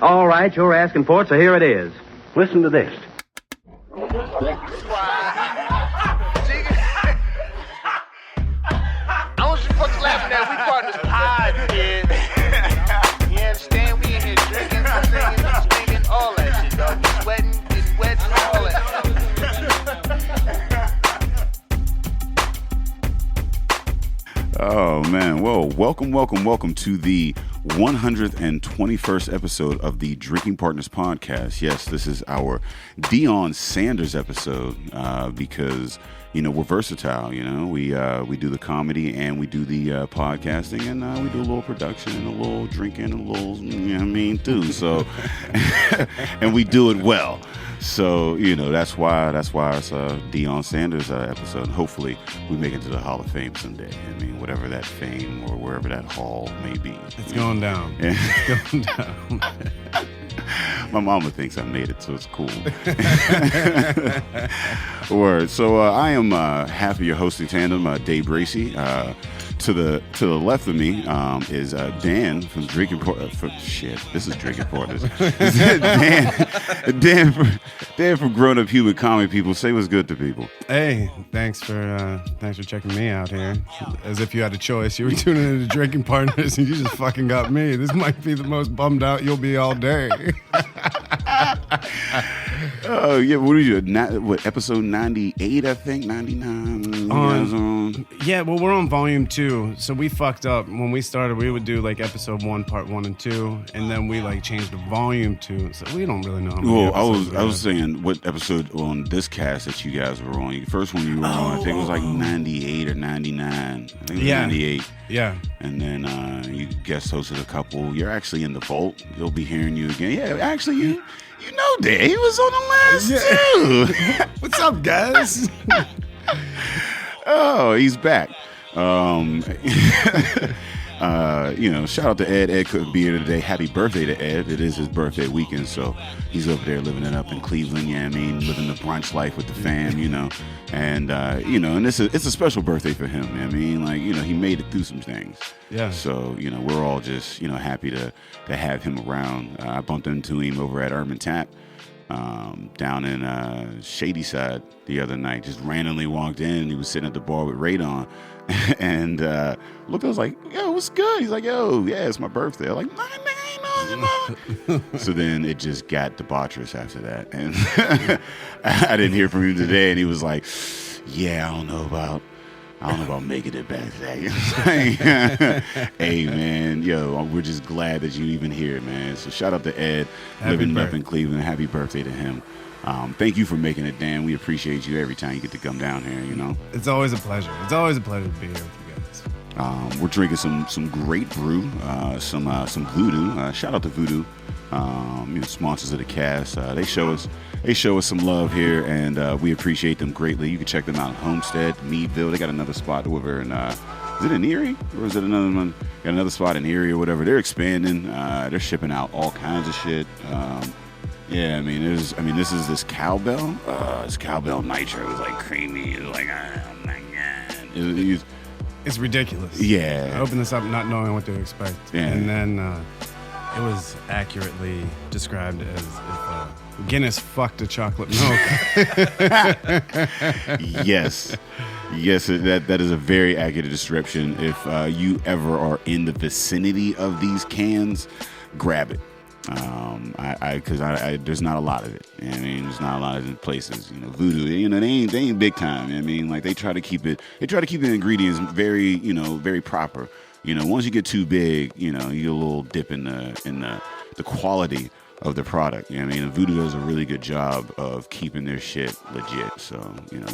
All right, you're asking for it, so here it is. Listen to this. I want you fucking laughing at. We partners pod, kid. You understand? We in here drinking, singing, swinging, all that shit, dog. We sweating, getting wet, all that. Oh, man. Well, welcome to the 121st episode of the Drinking Partners podcast. Yes, this is our Deion Sanders episode because, you know, we're versatile. You know, we do the comedy and we do the podcasting, and we do a little production and a little drinking and a little, you know what I mean, too. So, and we do it well. So, you know, that's why it's a Deion Sanders episode. Hopefully we make it to the Hall of Fame someday. I mean, whatever that fame or wherever that hall may be. It's going down. It's going down. My mama thinks I made it, so it's cool. Word. So I am half of your hosting tandem, Dave Bracey. To the left of me is Dan from Drinking Partners. This is Drinking Partners. Dan from Grown Up Human Comedy People. Say what's good to people. Hey, thanks for checking me out here. As if you had a choice. You were tuning into Drinking Partners and you just fucking got me. This might be the most bummed out you'll be all day. Oh, yeah, what are you, episode 98, I think, 99? Yeah, well, we're on volume 2, so we fucked up. When we started, we would do, like, episode 1, part 1 and 2, and then we, like, changed to volume 2, so we don't really know how many episodes I was saying what episode on this cast that you guys were on. The first one you were on, I think it was, like, 98 or 99. I think it was 98. Yeah. And then you guest hosted a couple. You're actually in the vault. You'll be hearing you again. Yeah, actually, you know Dave. He was on the last too. What's up, guys? Oh, he's back. You know, shout out to Ed. Ed couldn't be here today. Happy birthday to Ed. It is his birthday weekend, so he's over there living it up in Cleveland, you know what I mean? Living the brunch life with the fam, you know. And, you know, and it's a special birthday for him, you know what I mean? Like, you know, he made it through some things. Yeah. So, you know, we're all just, you know, happy to have him around. I bumped into him over at Urban Tap down in Shady Side the other night. Just randomly walked in. He was sitting at the bar with Radon. And looked, I was like, yo, what's good? He's like, yo, yeah, it's my birthday. I'm like, nah, nigga, ain't know. So then it just got debaucherous after that. And I didn't hear from him today. And he was like, yeah, I don't know about making it back today. Hey, man, yo, we're just glad that you even here, man. So shout out to Ed, living up in Cleveland. Happy birthday to him. Thank you for making it, Dan. We appreciate you every time you get to come down here, you know. It's always a pleasure. It's always a pleasure to be here with you guys. We're drinking some great brew, some Voodoo. Shout out to Voodoo, you know, sponsors of the cast. They show us some love here, and we appreciate them greatly. You can check them out in Homestead, Meadville. They got another spot over in is it in Erie or is it another one? Got another spot in Erie or whatever. They're expanding. They're shipping out all kinds of shit. Yeah, I mean, this cowbell. It's cowbell nitro. It's like creamy. It's like, oh my god. It's ridiculous. Yeah. I opened this up not knowing what to expect. Yeah. And then it was accurately described as if Guinness fucked a chocolate milk. Yes. Yes, that is a very accurate description. If you ever are in the vicinity of these cans, grab it. Because there's not a lot of it. You know what I mean, there's not a lot of places. You know, Voodoo. You know, they ain't big time. You know what I mean, like they try to keep the ingredients very, you know, very proper. You know, once you get too big, you know, you get a little dip in the quality of the product. You know what I mean, and Voodoo does a really good job of keeping their shit legit. So, you know,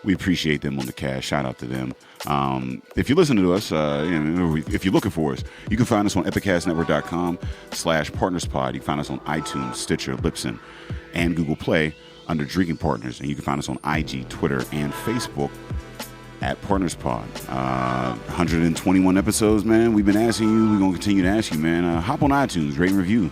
we appreciate them on the cast. Shout out to them. If you listen to us, you know, if you're looking for us, you can find us on epicastnetwork.com/partnerspod. You can find us on iTunes, Stitcher, Libsyn, and Google Play under Drinking Partners. And you can find us on IG, Twitter, and Facebook at Partners Pod. 121 episodes, man. We've been asking you. We're going to continue to ask you, man. Hop on iTunes, rate and review.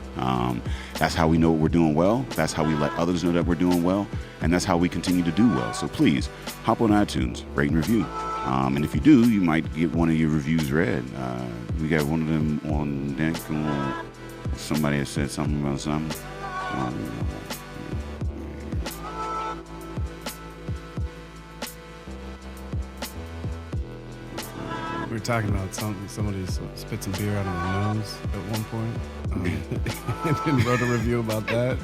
That's how we know we're doing well. That's how we let others know that we're doing well. And that's how we continue to do well. So please, hop on iTunes, rate and review. And if you do, you might get one of your reviews read. We got one of them on deck. somebody had said something about something. We were talking about somebody spit some beer out of their nose at one point. And then wrote a review about that.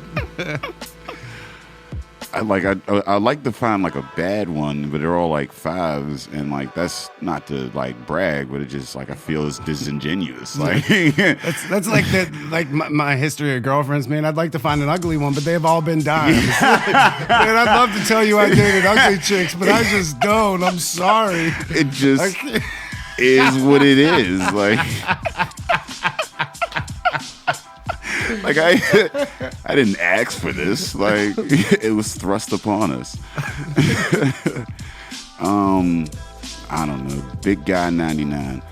I like to find like a bad one, but they're all like 5s, and like that's not to like brag, but it just like I feel it's disingenuous. Like that's like that, like my history of girlfriends, man. I'd like to find an ugly one, but they've all been dimes. Man, I'd love to tell you I dated ugly chicks, but I just don't. I'm sorry. It just is what it is. Like I didn't ask for this. Like it was thrust upon us. I don't know. Big Guy 99.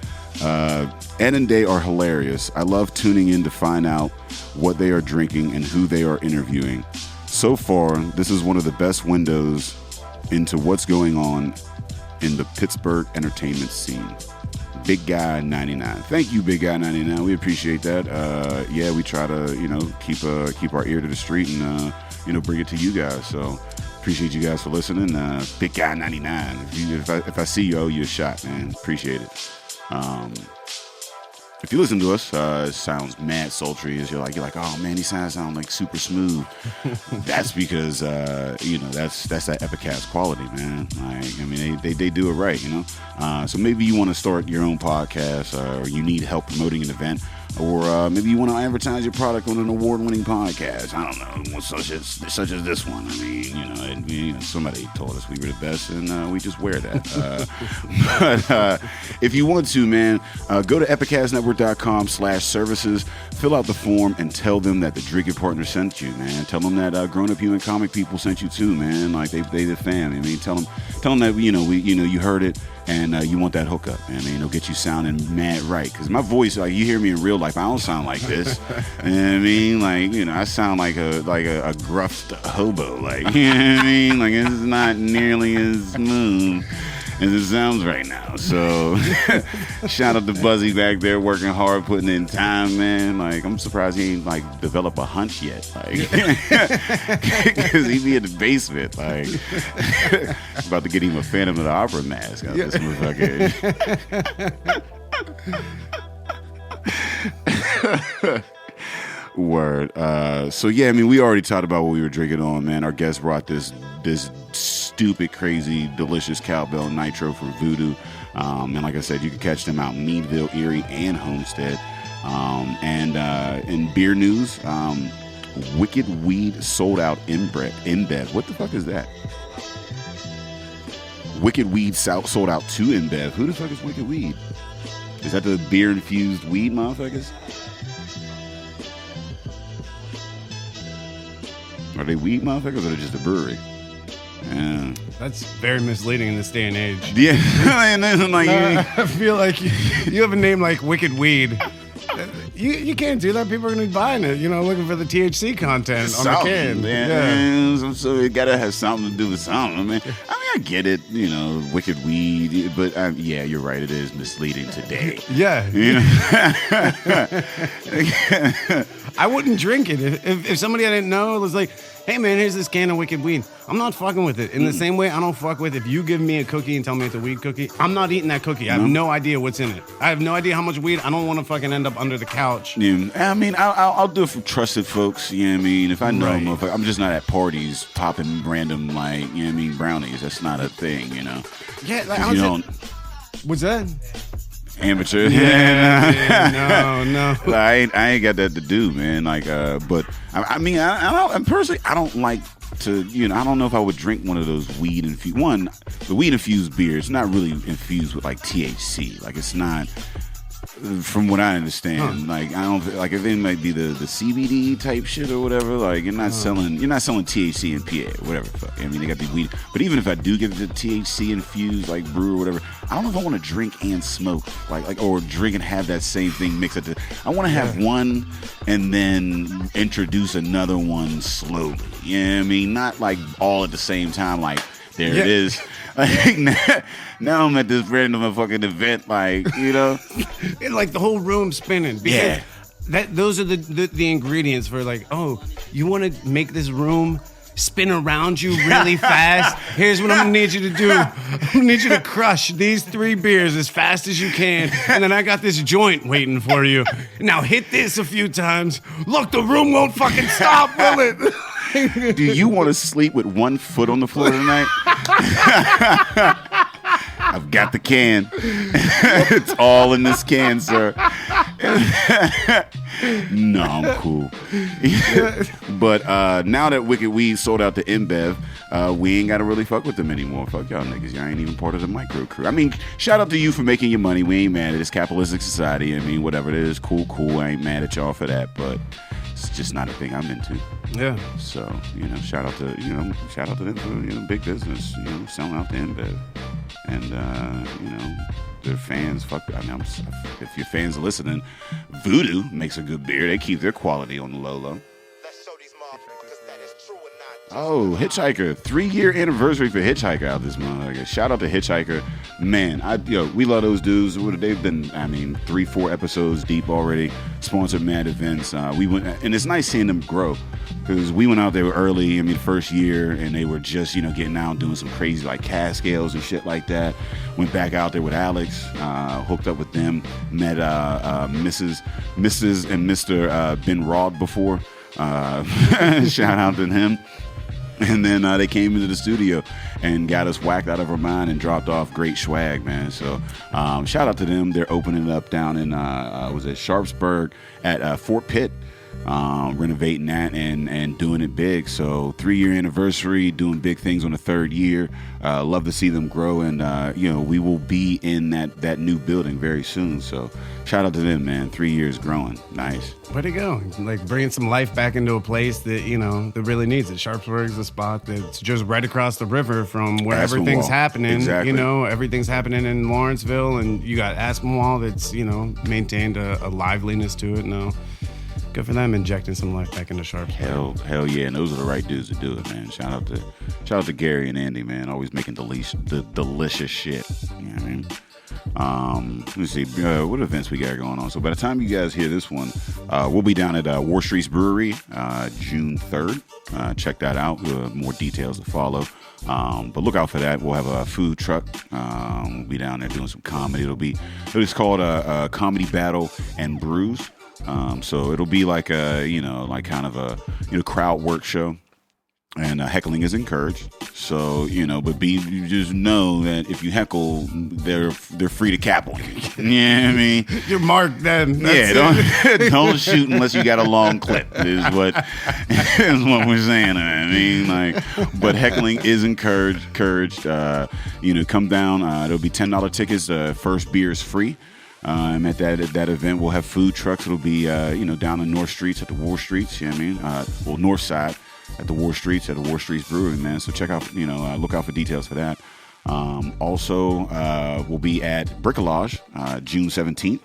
Ed and Day are hilarious. I love tuning in to find out what they are drinking and who they are interviewing. So far, this is one of the best windows into what's going on in the Pittsburgh entertainment scene. Big Guy 99. Thank you, Big Guy 99. We appreciate that. Yeah, we try to, keep our ear to the street and, bring it to you guys. So appreciate you guys for listening. Big Guy 99. If I see you, I owe you a shot, man. Appreciate it. If you listen to us, it sounds mad sultry. You're like, oh man, he sounds like super smooth. That's because that's that Epicast quality, man. Like, I mean, they do it right, So maybe you want to start your own podcast, or you need help promoting an event, or maybe you want to advertise your product on an award-winning podcast. I don't know, such as this one. I mean, somebody told us we were the best, and we just wear that. But if you want to, man, go to epicastnetwork.com/services, fill out the form, and tell them that the Drinking Partner sent you, man. Tell them that Grown Up Human Comic people sent you too, man. Like they the fam. I mean, tell them that you heard it. And you want that hookup, man. It'll get you sounding mad right. Because my voice, like you hear me in real life, I don't sound like this. You know what I mean? Like, I sound like a gruff hobo. Like, you know what I mean? Like, it's not nearly as smooth as it sounds right now. So, shout out to Buzzy back there working hard, putting in time, man. Like, I'm surprised he ain't like developed a hunch yet. Like, because he be in the basement. Like, about to get him a Phantom of the Opera mask out this motherfucker. Word. So yeah, I mean, we already talked about what we were drinking on, man. Our guest brought this stupid, crazy, delicious Cowbell Nitro from Voodoo. And like I said, you can catch them out in Meadville, Erie, and Homestead. And in beer news, Wicked Weed sold out in Bev. What the fuck is that? Wicked Weed sold out to InBev. Who the fuck is Wicked Weed? Is that the beer-infused weed motherfuckers? Are they weed motherfuckers, or are they just a brewery? Yeah. That's very misleading in this day and age. Yeah. I feel like you have a name like Wicked Weed. You can't do that. People are going to be buying it, looking for the THC content on the can. Yeah. So it got to have something to do with something. I mean, I get it, Wicked Weed, but yeah, you're right. It is misleading today. Yeah. I wouldn't drink it. If somebody I didn't know was like, hey man, here's this can of Wicked Weed, I'm not fucking with it. In the same way I don't fuck with if you give me a cookie and tell me it's a weed cookie, I'm not eating that cookie. I have no idea what's in it. I have no idea how much weed. I don't want to fucking end up under the couch. Yeah, I mean, I'll do it for trusted folks, you know what I mean? If I know them, I'm just not at parties popping random, brownies. That's not a thing, Yeah, like, what's that? Amateur. Yeah, no. I ain't got that to do, man. Like, but I mean, I'm personally, I don't like to, I don't know if I would drink one of those weed infused. One, the weed infused beer, it's not really infused with like THC. Like, it's not. From what I understand, like I don't like if it might be the CBD type shit or whatever. Like you're not selling THC in PA or whatever. Fuck. I mean, they got the weed, but even if I do get the THC infused like brew or whatever, I don't know if I want to drink and smoke like or drink and have that same thing mixed. I want to have one and then introduce another one slowly. You know what I mean? Not like all at the same time. Like there it is. Like now I'm at this random fucking event, like, and like the whole room spinning. Yeah. those are the ingredients for like, oh, you want to make this room spin around you really fast? Here's what I'm gonna need you to do. I'm gonna need you to crush these 3 beers as fast as you can, and then I got this joint waiting for you. Now hit this a few times. Look, the room won't fucking stop, will it? Do you want to sleep with 1 foot on the floor tonight? I've got the can. It's all in this can, sir. No, I'm cool. But now that Wicked Weed sold out to InBev, we ain't got to really fuck with them anymore. Fuck y'all niggas. Y'all ain't even part of the micro crew. I mean, shout out to you for making your money. We ain't mad at this capitalistic society. I mean, whatever it is, cool. I ain't mad at y'all for that, but it's just not a thing I'm into. Yeah. So, shout out to them for, big business, selling out to InBev. And, their fans, if your fans are listening, Voodoo makes a good beer. They keep their quality on the low. Let's show these motherfuckers that it's true or not. Oh, Hitchhiker. 3-year anniversary for Hitchhiker out this motherfucker. Shout out to Hitchhiker. Man, we love those dudes. They've been, 3-4 episodes deep already. Sponsored mad events. We went, and it's nice seeing them grow. Because we went out there early, first year, and they were just, getting out doing some crazy, like, cast scales and shit like that. Went back out there with Alex, hooked up with them, met Mrs. and Mr. Ben Rod before. Shout out to him. And then they came into the studio and got us whacked out of our mind and dropped off great swag, man. So shout out to them. They're opening it up down in, Sharpsburg at Fort Pitt. Renovating that and doing it big. So 3-year anniversary, doing big things on the 3rd year. Love to see them grow, and we will be in that new building very soon. So shout out to them, man. 3 years growing, nice. Way to go! Like bringing some life back into a place that that really needs it. Sharpsburg's a spot that's just right across the river from where everything's happening. Exactly. Everything's happening in Lawrenceville, and you got Aspinwall that's maintained a liveliness to it now. Good for them injecting some life back into Sharpsburg. Hell yeah, and those are the right dudes to do it, man. Shout out to Gary and Andy, man. Always making delicious shit. You know what I mean? Let's see, what events we got going on. So by the time you guys hear this one, we'll be down at War Street's Brewery, June 3rd. Check that out. More details to follow. But look out for that. We'll have a food truck. We'll be down there doing some comedy. It's called a Comedy Battle and Brews. So it'll be like a, kind of a, crowd work show, and heckling is encouraged. So, but you just know that if you heckle, they're free to cap on you. Yeah, I mean, you're marked then. Don't shoot unless you got a long clip. Is what we're saying. I mean, but heckling is encouraged. Come down. There'll be $10 tickets. First beer is free. And at that event, we'll have food trucks. It'll be, down in North Streets at the War Streets. You know what I mean? North Side at the War Streets at the War Streets Brewery, man. So check out, look out for details for that. Also, we'll be at Bricolage, June 17th.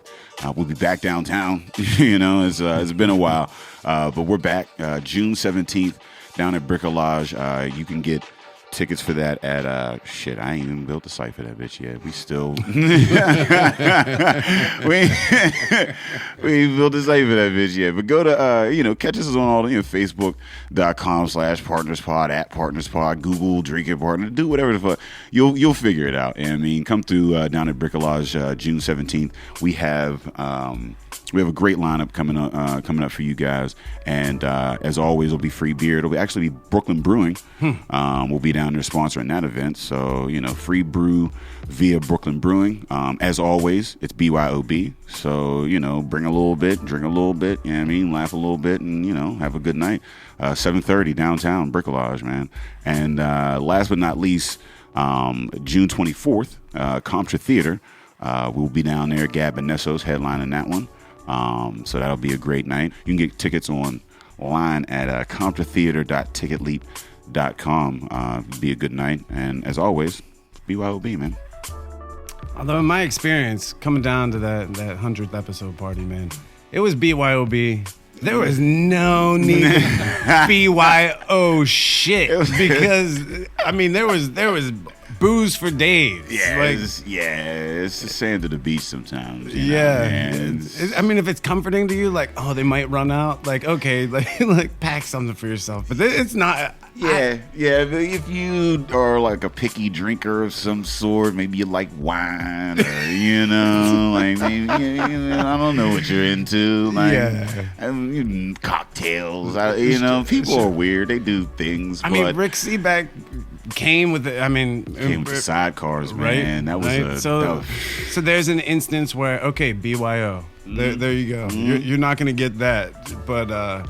We'll be back downtown. It's been a while, but we're back. June 17th down at Bricolage. You can get tickets for that at I ain't even built the site for that bitch yet. We still we ain't built the site for that bitch yet. But go to catch us on all the Facebook.com/partnerspod, @partnerspod, Google Drinking Partner, do whatever the fuck. You'll figure it out. And I mean, come through down at Bricolage June 17th. We have a great lineup coming up for you guys, and as always, it'll be free beer. It'll actually be Brooklyn Brewing. We'll be down there sponsoring that event, so free brew via Brooklyn Brewing. As always, it's BYOB, so bring a little bit, drink a little bit, laugh a little bit, and have a good night. 7:30 downtown Bricolage, man. And last but not least, June 24th, Comtra Theater. We'll be down there. Gab Benesso's headlining that one. So that'll be a great night. You can get tickets online at comtratheater.ticketleap.com. Be a good night. And as always, BYOB, man. Although in my experience, coming down to that 100th episode party, man, it was BYOB. There was no need to BYO shit, because there was booze for days. Yeah, Like, it's the sand to the beach sometimes. You know, yeah. man. I mean, if it's comforting to you, like, oh, they might run out. Like, okay, like pack something for yourself. But it's not. Yeah. But if you are like a picky drinker of some sort, maybe you like wine, or like maybe I don't know what you're into. Like, cocktails. People are weird. They do things. I mean, Rick Seaback came with the sidecars, man. Right? That was right? So there's an instance where, okay, BYO. There you go. You're not gonna get that, but.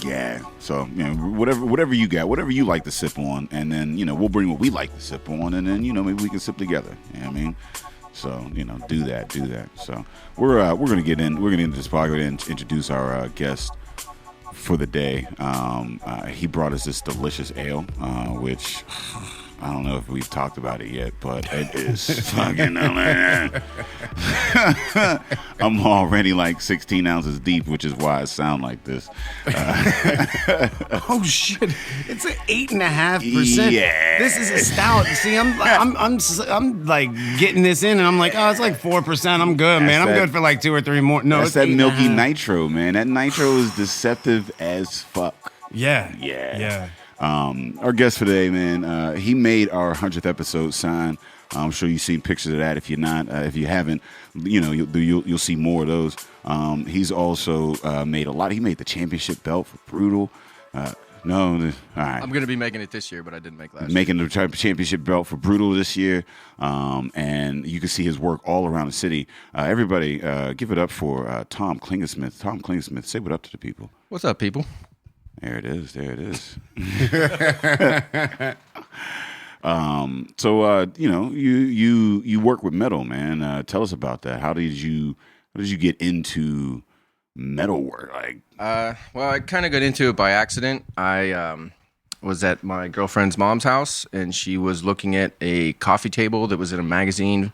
Yeah, so whatever you got, whatever you like to sip on, and then we'll bring what we like to sip on, and then maybe we can sip together. You know what I mean? So do that. So we're gonna get into this podcast and introduce our guest for the day. He brought us this delicious ale, which I don't know if we've talked about it yet, but it is fucking. I'm already like 16 ounces deep, which is why I sound like this. Oh shit! It's an 8.5%. Yeah, this is a stout. See, I'm like getting this in, and I'm like, oh, it's like 4%. I'm good, man. I'm good for like 2 or 3 more. No, that's it's that milky 8.5. nitro, man. That nitro is deceptive as fuck. Yeah. Our guest for today, man, he made our 100th episode sign. I'm sure you've seen pictures of that. If you're not, if you haven't, you'll see more of those. He's also made a lot. He made the championship belt for Brutal. All right. I'm going to be making it this year, but I didn't make last year. Making the championship belt for Brutal this year. And you can see his work all around the city. Everybody, give it up for Tom Klingensmith. Tom Klingensmith, say what up to the people. What's up, people? There it is. So you work with metal, man. Tell us about that. How did you get into metal work? Well, I kind of got into it by accident. I was at my girlfriend's mom's house, and she was looking at a coffee table that was in a magazine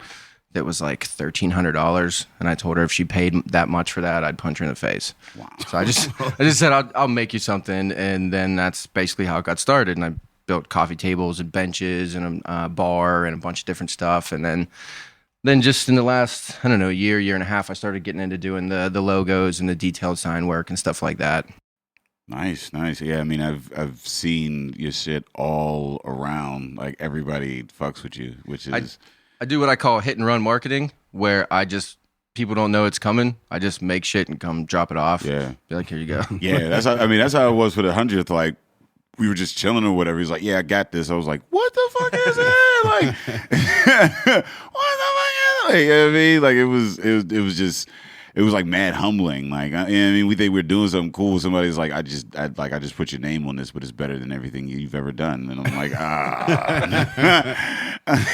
that was like $1,300, and I told her if she paid that much for that, I'd punch her in the face. Wow. So I just said I'll make you something, and then that's basically how it got started. And I built coffee tables and benches and a bar and a bunch of different stuff, and then just in the last year and a half, I started getting into doing the logos and the detailed sign work and stuff like that. Nice. Yeah, I mean, I've seen your shit all around. Like everybody fucks with you, which is. I do what I call hit and run marketing, where people don't know it's coming. I just make shit and come drop it off. Yeah. Be like, here you go. Yeah, that's how it was for the 100th. Like, we were just chilling or whatever. He's like, yeah, I got this. I was like, what the fuck is that? Like, what the fuck is that? Like, you know what I mean? Like, it was like mad humbling. Like, we think we're doing something cool. Somebody's like, I just put your name on this, but it's better than everything you've ever done. And I'm like,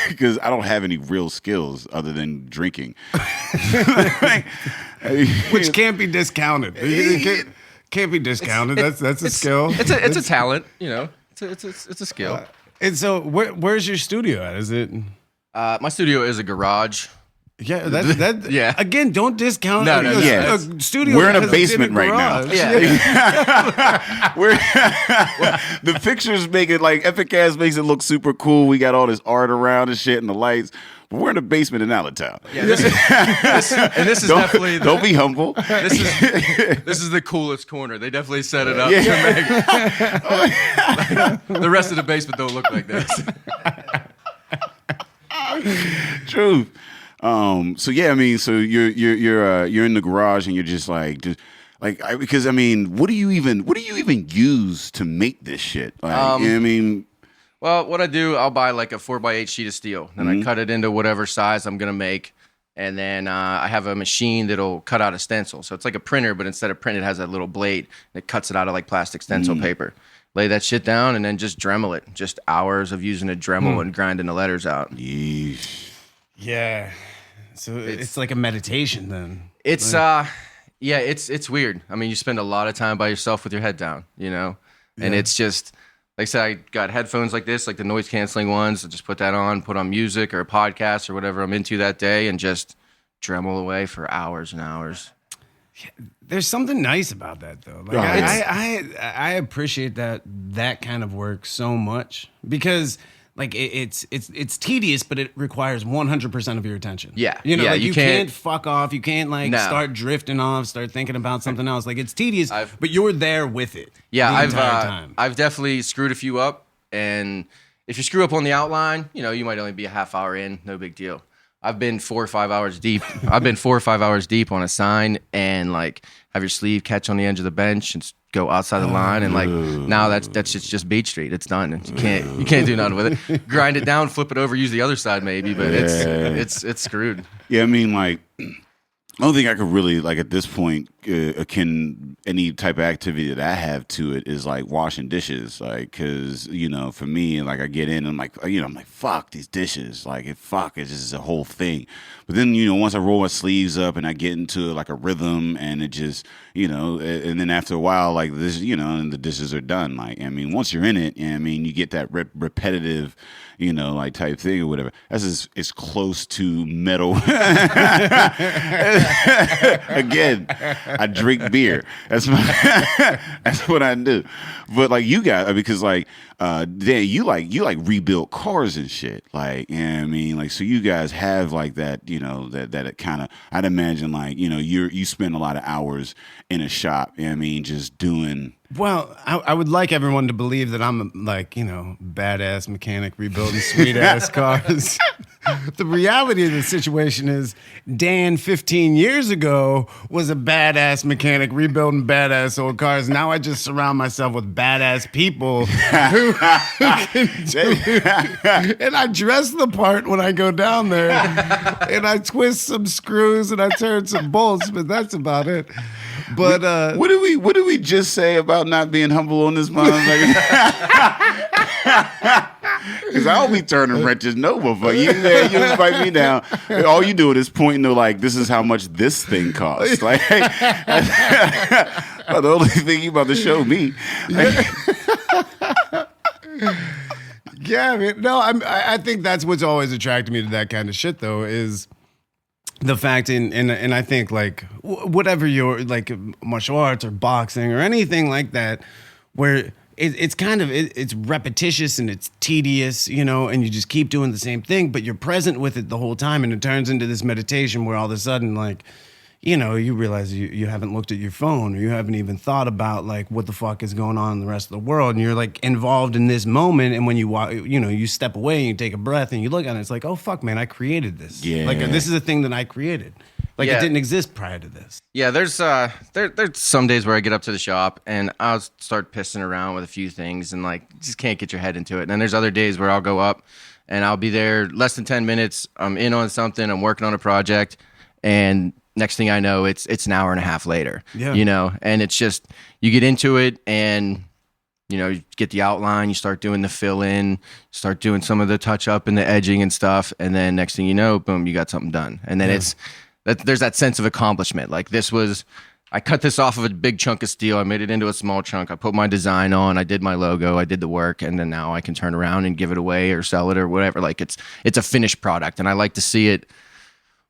because I don't have any real skills other than drinking, which can't be discounted. It can't be discounted. That's a skill. It's a talent. It's a skill. And so, where's your studio at? Is it? My studio is a garage. Yeah, that. Yeah. Again, don't discount. No. Yeah. Studio. We're in a basement right now. Yeah. The pictures make it like Epicast makes it look super cool. We got all this art around and shit and the lights. But we're in a basement in Allentown. Yeah, this is definitely. Don't be humble. This is the coolest corner. They definitely set it up to make. The rest of the basement don't look like this. Truth. So yeah, I mean, so you're in the garage and you're just because I mean, what do you even use to make this shit? Like, you know what I mean? Well, what I do, I'll buy like a 4x8 sheet of steel, then I cut it into whatever size I'm gonna make, and then I have a machine that'll cut out a stencil. So it's like a printer, but instead of print, it has that little blade that cuts it out of like plastic stencil paper. Lay that shit down and then just Dremel it. Just hours of using a Dremel and grinding the letters out. Yeesh. Yeah. So it's like a meditation then. It's it's weird. I mean, you spend a lot of time by yourself with your head down, and it's just like I said, I got headphones like this, like the noise canceling ones. I just put that on, put on music or a podcast or whatever I'm into that day, and just Dremel away for hours and hours. There's something nice about that though. Like I appreciate that kind of work so much because like it's tedious, but it requires 100% of your attention. Yeah. You know, Yeah, like you you can't fuck off. You can't like No. start drifting off, start thinking about something else. Like it's tedious, but you're there with it. Yeah, the entire time. I've definitely screwed a few up, and if you screw up on the outline, you know, you might only be a half hour in, no big deal. I've been 4 or 5 hours deep. I've been 4 or 5 hours deep on a sign, and like have your sleeve catch on the edge of the bench and go outside the line, and like now that's just Beach Street. It's done. You can't do nothing with it. Grind it down, flip it over, use the other side maybe, but it's screwed. Yeah, I mean, like, I don't think I could really, like, at this point, akin any type of activity that I have to it is like washing dishes, like, because, you know, for me, like, I get in and I'm like, fuck these dishes, like, it's just a whole thing. But then, you know, once I roll my sleeves up and I get into like a rhythm, and it just, you know, and then after a while, like this, you know, and the dishes are done. Like, I mean, once you're in it, I mean, you get that repetitive, you know, like type thing or whatever. That's as close to metal. Again, I drink beer. That's what I do. But like you guys, because like Dan, you like rebuilt cars and shit. Like, you know what I mean, like, so you guys have like that, you know, that it kind of, I'd imagine, like, you know, you spend a lot of hours in a shop. You know what I mean, just doing. Well, I would like everyone to believe that I'm like, you know, badass mechanic rebuilding sweet ass cars. The reality of the situation is Dan 15 years ago was a badass mechanic rebuilding badass old cars. Now I just surround myself with badass people who can do it. And I dress the part when I go down there, and I twist some screws and I turn some bolts, but that's about it. But what did we just say about not being humble on this motherfucker? Because I'll be turning wrenches, no motherfucker. You invite me down. All you doing is pointing to like, this is how much this thing costs. Like, the only thing you about to show me. Yeah, I mean, no, I think that's what's always attracted me to that kind of shit, though, is the fact, and I think like whatever you're like martial arts or boxing or anything like that, where it's kind of it's repetitious and it's tedious, you know, and you just keep doing the same thing, but you're present with it the whole time, and it turns into this meditation where all of a sudden, like, you know, you realize you haven't looked at your phone, or you haven't even thought about like what the fuck is going on in the rest of the world, and you're like involved in this moment. And when you step away and you take a breath and you look at it, it's like, oh fuck, man, I created this. Yeah. Like this is a thing that I created. Like it didn't exist prior to this. Yeah, there's some days where I get up to the shop and I'll start pissing around with a few things and like just can't get your head into it. And then there's other days where I'll go up and I'll be there less than 10 minutes. I'm in on something. I'm working on a project, and next thing I know, it's an hour and a half later. Yeah. You know, and it's just you get into it and you know, you get the outline, you start doing the fill in, start doing some of the touch up and the edging and stuff, and then next thing you know, boom, you got something done. And then there's that sense of accomplishment. Like I cut this off of a big chunk of steel. I made it into a small chunk. I put my design on. I did my logo. I did the work. And then now I can turn around and give it away or sell it or whatever. Like it's a finished product. And I like to see it.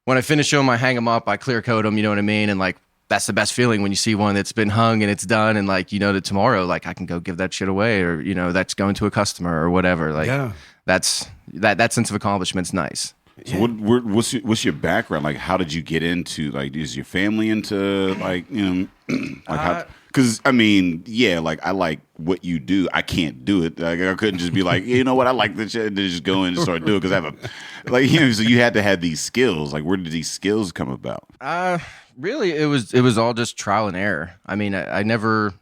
When I finish them, I hang them up. I clear coat them. You know what I mean? And like, that's the best feeling when you see one that's been hung and it's done. And like, you know, that tomorrow, like I can go give that shit away, or, you know, that's going to a customer or whatever. Like that's that sense of accomplishment's nice. So what's your background? Like, how did you get into, like, is your family into, like, you know, like how, because I mean, yeah, like I like what you do. I can't do it. Like I couldn't just be like, you know what, I like this shit, and then just go in and start doing it, because I have a, like, you know, so you had to have these skills. Like, where did these skills come about? Really, it was all just trial and error. I mean, I never,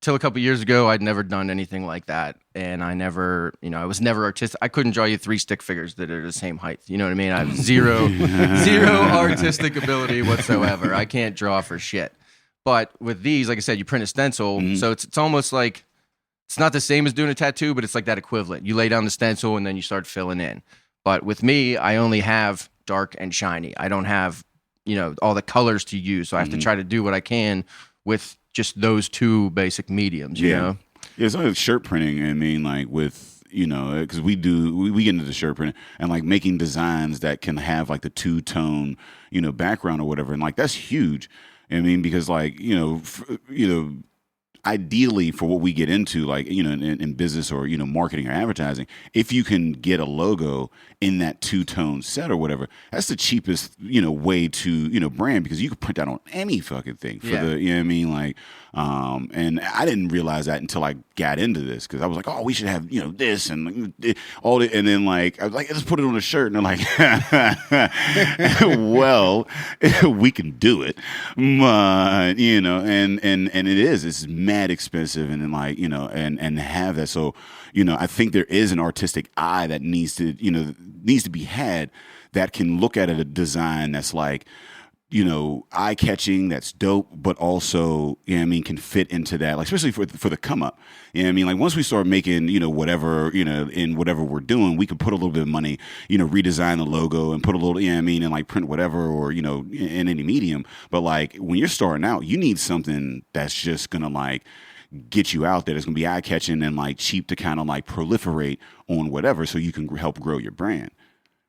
till a couple years ago, I'd never done anything like that. And I never, you know, I was never artistic. I couldn't draw you 3 stick figures that are the same height. You know what I mean? I have zero artistic ability whatsoever. I can't draw for shit. But with these, like I said, you print a stencil. Mm-hmm. So it's almost like, it's not the same as doing a tattoo, but it's like that equivalent. You lay down the stencil and then you start filling in. But with me, I only have dark and shiny. I don't have, you know, all the colors to use. So I have to try to do what I can with just those 2 basic mediums, you know? Yeah, it's like shirt printing. I mean, like with, you know, because we get into the shirt printing and like making designs that can have like the 2-tone, you know, background or whatever. And like, that's huge. I mean, because like, you know, ideally for what we get into, like, you know, in business or, you know, marketing or advertising, if you can get a logo in that two-tone set or whatever, that's the cheapest, you know, way to, you know, brand, because you can print that on any fucking thing for the, you know what I mean? Like, and I didn't realize that until I got into this, because I was like, oh, we should have, you know, this and all the, and then like, I was like, let's put it on a shirt. And they're like, well, we can do it. But, you know, and it's mad expensive, and then like, you know, and have that. So, you know, I think there is an artistic eye that needs to be had, that can look at a design that's like, you know, eye catching, that's dope, but also, you know what I mean, can fit into that, like, especially for the come up. You know what I mean? Like, once we start making, you know, whatever, you know, in whatever we're doing, we can put a little bit of money, you know, redesign the logo and put a little, you know what I mean, and like print whatever, or, you know, in any medium. But like, when you're starting out, you need something that's just gonna like get you out there. It's gonna be eye catching and like cheap to kind of like proliferate on whatever, so you can help grow your brand.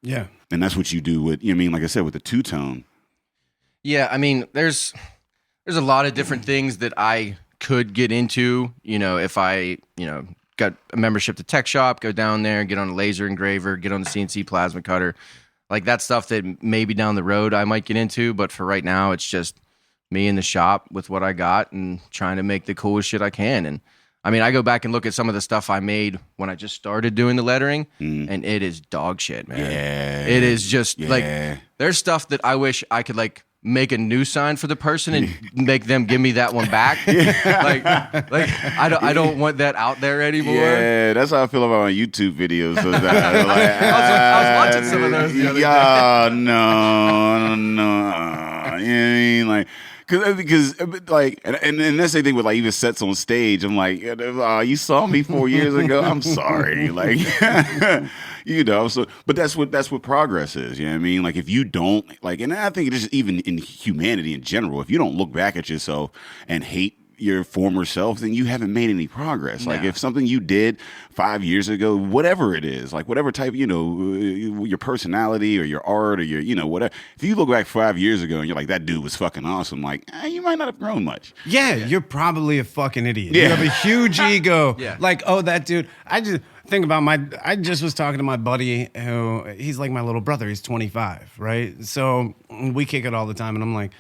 Yeah. And that's what you do with, you know what I mean, like I said, with the two-tone. Yeah, I mean, there's a lot of different things that I could get into, you know, if I, you know, got a membership to Tech Shop, go down there, get on a laser engraver, get on the CNC plasma cutter. Like, that's stuff that maybe down the road I might get into, but for right now, it's just me in the shop with what I got and trying to make the coolest shit I can. And I mean, I go back and look at some of the stuff I made when I just started doing the lettering, and it is dog shit, man. Yeah. It is just like, there's stuff that I wish I could like make a new sign for the person and make them give me that one back. like I don't want that out there anymore. Yeah, that's how I feel about my YouTube videos. So that, like, I was watching some of those the other day. No. You know what I mean? Like, because like, and that's the thing with like even sets on stage. I'm like, you saw me 4 years ago. I'm sorry, like, you know. So, but that's what progress is. You know what I mean? Like, if you don't like, and I think it's just even in humanity in general, if you don't look back at yourself and hate your former self, then you haven't made any progress. Like, if something you did 5 years ago, whatever it is, like whatever type, you know, your personality or your art or your, you know, whatever, if you look back 5 years ago and you're like, that dude was fucking awesome, like, you might not have grown much. Yeah, you're probably a fucking idiot. You have a huge ego. Like, oh, that dude, I just was talking to my buddy who, he's like my little brother. He's 25, right? So we kick it all the time, and I'm like,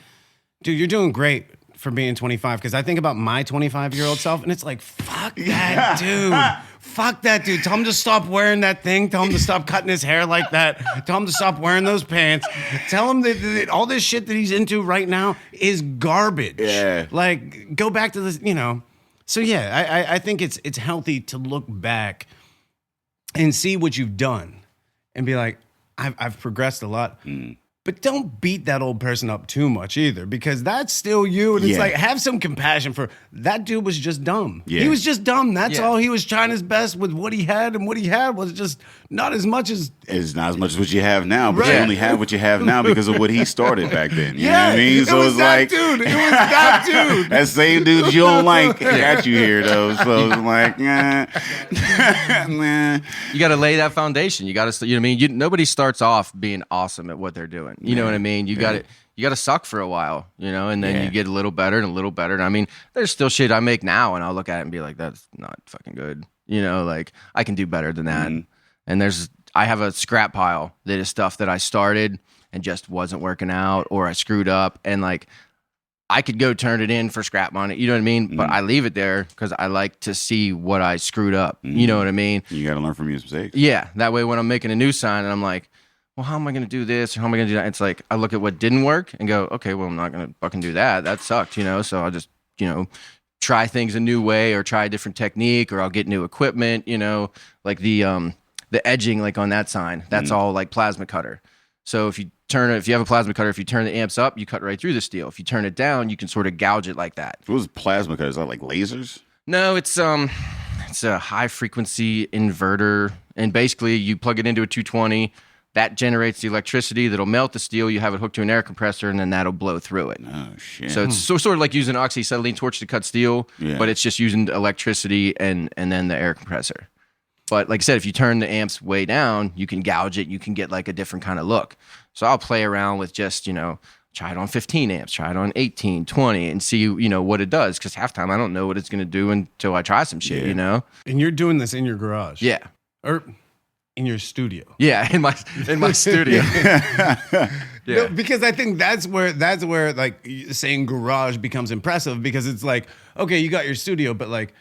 dude, you're doing great for being 25, because I think about my 25-year-old self, and it's like, fuck that dude. Fuck that dude. Tell him to stop wearing that thing. Tell him to stop cutting his hair like that. Tell him to stop wearing those pants. Tell him that all this shit that he's into right now is garbage. Yeah. Like, go back to this, you know. So yeah, I think it's healthy to look back and see what you've done and be like, I've progressed a lot. But don't beat that old person up too much either, because that's still you. And it's like, have some compassion for that dude was just dumb. He was just dumb. That's all. He was trying his best with what he had, and what he had was just not as much as... It's not as much as what you have now, but you only have what you have now because of what he started back then. You know what I mean? So it's like... Dude. It was that dude. That same dude you don't like got you here, though. So it's like, man. You got to lay that foundation. You got to, you know what I mean? Nobody starts off being awesome at what they're doing. You know what I mean? You got to suck for a while, you know, and then you get a little better and a little better. And I mean, there's still shit I make now, and I'll look at it and be like, that's not fucking good. You know, like, I can do better than that. And I have a scrap pile that is stuff that I started and just wasn't working out, or I screwed up, and like, I could go turn it in for scrap money, you know what I mean? But I leave it there because I like to see what I screwed up. You know what I mean? You got to learn from your mistakes. Yeah. That way, when I'm making a new sign and I'm like, well, how am I going to do this? Or how am I going to do that? It's like, I look at what didn't work and go, okay, well, I'm not going to fucking do that. That sucked, you know? So I'll just, you know, try things a new way, or try a different technique, or I'll get new equipment, you know, like the edging, like on that sign, that's all like plasma cutter. So if you have a plasma cutter, if you turn the amps up, you cut right through the steel. If you turn it down, you can sort of gouge it like that. What was plasma cutter? Is that like lasers? No, it's a high frequency inverter, and basically you plug it into a 220. That generates the electricity that'll melt the steel. You have it hooked to an air compressor, and then that'll blow through it. Oh, shit. So it's sort of like using an oxyacetylene torch to cut steel, but it's just using electricity and then the air compressor. But like I said, if you turn the amps way down, you can gouge it. You can get like a different kind of look. So I'll play around with just, you know, try it on 15 amps, try it on 18, 20, and see, what it does. Because half time I don't know what it's going to do until I try some shit, And you're doing this in your garage. Yeah. Or in your studio. Yeah, in my studio. Yeah. No, because I think that's where like saying garage becomes impressive, because it's like, okay, you got your studio, but like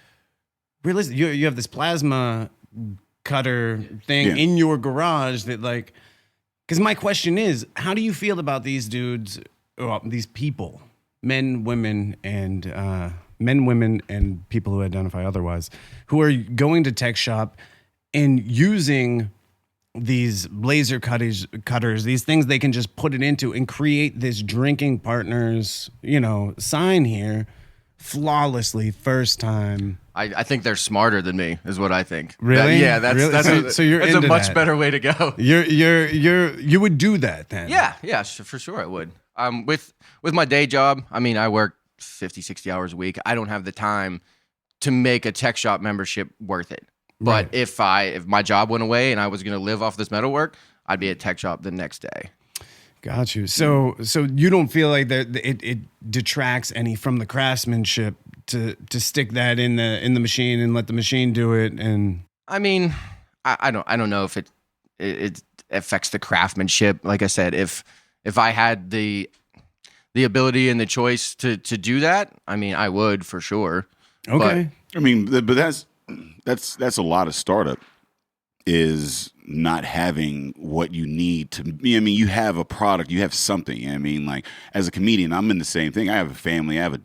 realistic, you have this plasma cutter thing in your garage that like, because my question is, how do you feel about these dudes, these people, men, women, and people who identify otherwise, who are going to tech shop and using these laser cutters, these things they can just put it into and create this drinking partners, sign here flawlessly first time. I think they're smarter than me, is what I think. Really? That's Really? So you're that's into a much that. better way to go. You would do that then? Yeah, for sure I would. With my day job, I work 50, 60 hours a week. I don't have the time to make a tech shop membership worth it. But Right. if my job went away and I was going to live off this metalwork, I'd be at tech shop the next day. Got you. So you don't feel like that it detracts any from the craftsmanship to stick that in the machine and let the machine do it? And I don't know if it affects the craftsmanship. Like I said, if I had the ability and the choice to do that, I would for sure. okay. But that's a lot of startup is not having what you need to. You have a product, you have something. Like as a comedian, I'm in the same thing. I have a family. I have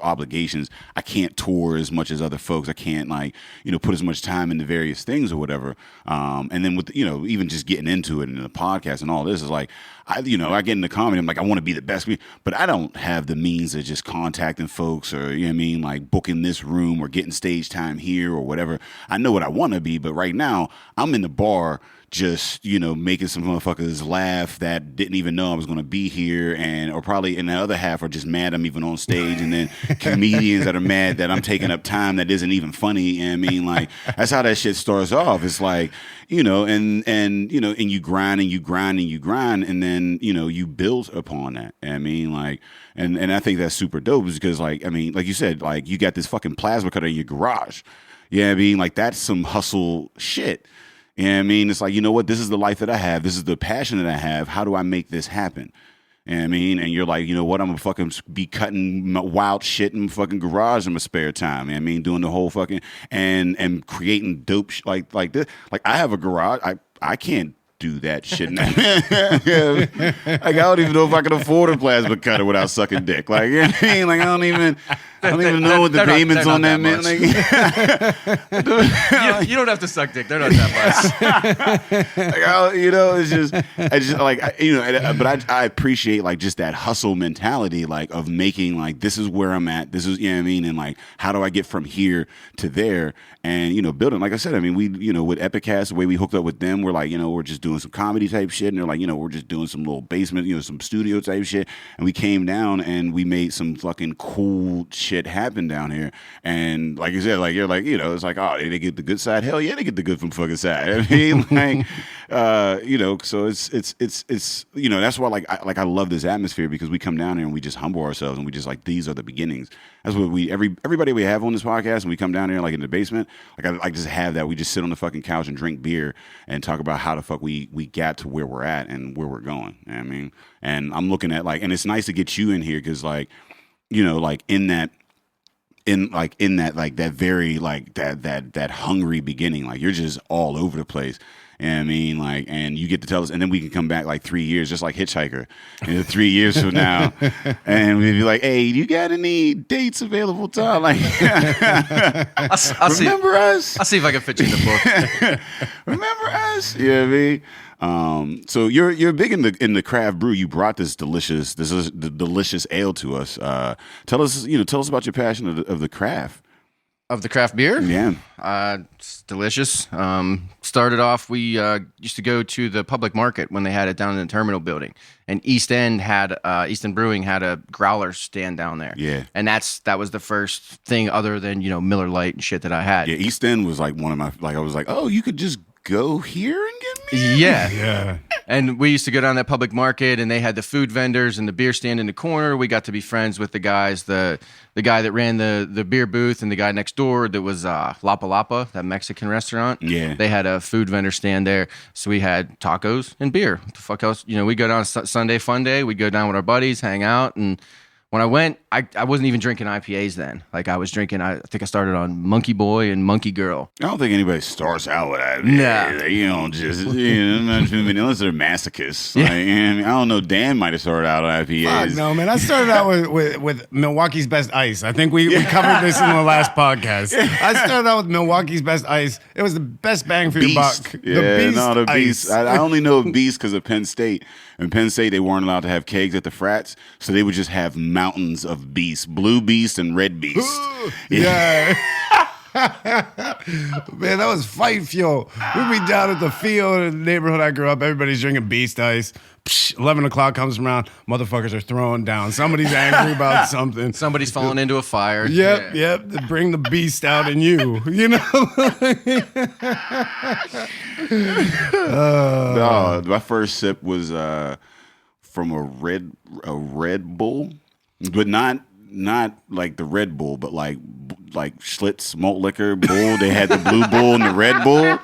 obligations. I can't tour as much as other folks. I can't put as much time into various things or whatever. And then with even just getting into it and the podcast and all this is like, I get into comedy. I'm like, I want to be the best, but I don't have the means of just contacting folks or like booking this room or getting stage time here or whatever. I know what I want to be, but right now I'm in the bar just making some motherfuckers laugh that didn't even know I was going to be here, or probably in the other half are just mad I'm even on stage, and then comedians that are mad that I'm taking up time that isn't even funny. Like that's how that shit starts off. It's like and you grind and you grind and you grind, and then you build upon that. And I think that's super dope, because like you said, like you got this fucking plasma cutter in your garage. Like that's some hustle shit. It's like, what? This is the life that I have. This is the passion that I have. How do I make this happen? And you're like, what? I'm gonna fucking be cutting wild shit in my fucking garage in my spare time. Doing the whole fucking and creating dope like this. Like I have a garage. I can't do that shit now. Like I don't even know if I can afford a plasma cutter without sucking dick. Like I don't even know what the payments on that man. You don't have to suck dick. They're not that much. It's just but I appreciate like just that hustle mentality, like of making like this is where I'm at. This is and like how do I get from here to there, and building. Like I said, we with Epicast, the way we hooked up with them, we're like we're just doing some comedy type shit, and they're like we're just doing some little basement, some studio type shit, and we came down and we made some fucking cool shit happen down here. And like you said, like you're like it's like, oh, they get the good side. Hell yeah, they get the good from fucking side. So it's that's why I love this atmosphere, because we come down here and we just humble ourselves and we just like, these are the beginnings. That's what everybody we have on this podcast, and we come down here like in the basement, like I just have that. We just sit on the fucking couch and drink beer and talk about how the fuck we got to where we're at and where we're going. And I'm looking at and it's nice to get you in here, because like in that very that hungry beginning, like you're just all over the place. And and you get to tell us, and then we can come back like 3 years, just like Hitchhiker, 3 years from now, and we'd be like, "Hey, you got any dates available, Tom?" Like, I'll remember us? I'll see if I can fit you in the book. Remember us? So you're big in the craft brew. You brought this delicious ale to us. Tell us about your passion of the craft. Of the craft beer? Yeah. It's delicious. Started off, we used to go to the public market when they had it down in the terminal building. And East End Brewing had a growler stand down there. Yeah. And that was the first thing other than, Miller Lite and shit that I had. Yeah, East End was like one of my, I was like, oh, you could just go here and get me? Yeah. Yeah. And we used to go down that public market, and they had the food vendors and the beer stand in the corner. We got to be friends with the guys, the guy that ran the beer booth, and the guy next door that was Lapa Lapa, that Mexican restaurant. Yeah. They had a food vendor stand there, so we had tacos and beer. What the fuck else? We go down Sunday fun day. We'd go down with our buddies, hang out, and when I went, I wasn't even drinking IPAs then. Like I was drinking, I think I started on Monkey Boy and Monkey Girl. I don't think anybody starts out with that. Nah. You don't just, unless they're masochists. Like, and I don't know, Dan might have started out on IPAs. Fuck no, man. I started out with Milwaukee's Best Ice. I think we covered this in the last podcast. I started out with Milwaukee's Best Ice. It was the best bang for your buck. The Beast. I only know Beast because of Penn State. In Penn State, they weren't allowed to have kegs at the frats, so they would just have mountains of Beast, Blue Beast and Red Beast. Yeah. Man, that was fight fuel. We'd be down at the field in the neighborhood I grew up. Everybody's drinking Beast Ice. 11 o'clock comes around. Motherfuckers are throwing down. Somebody's angry about something. Somebody's falling into a fire. Yep. To bring the beast out in you. No, my first sip was from a Red Bull, but not like the Red Bull, but like Schlitz malt liquor Bull. They had the Blue Bull and the Red Bull.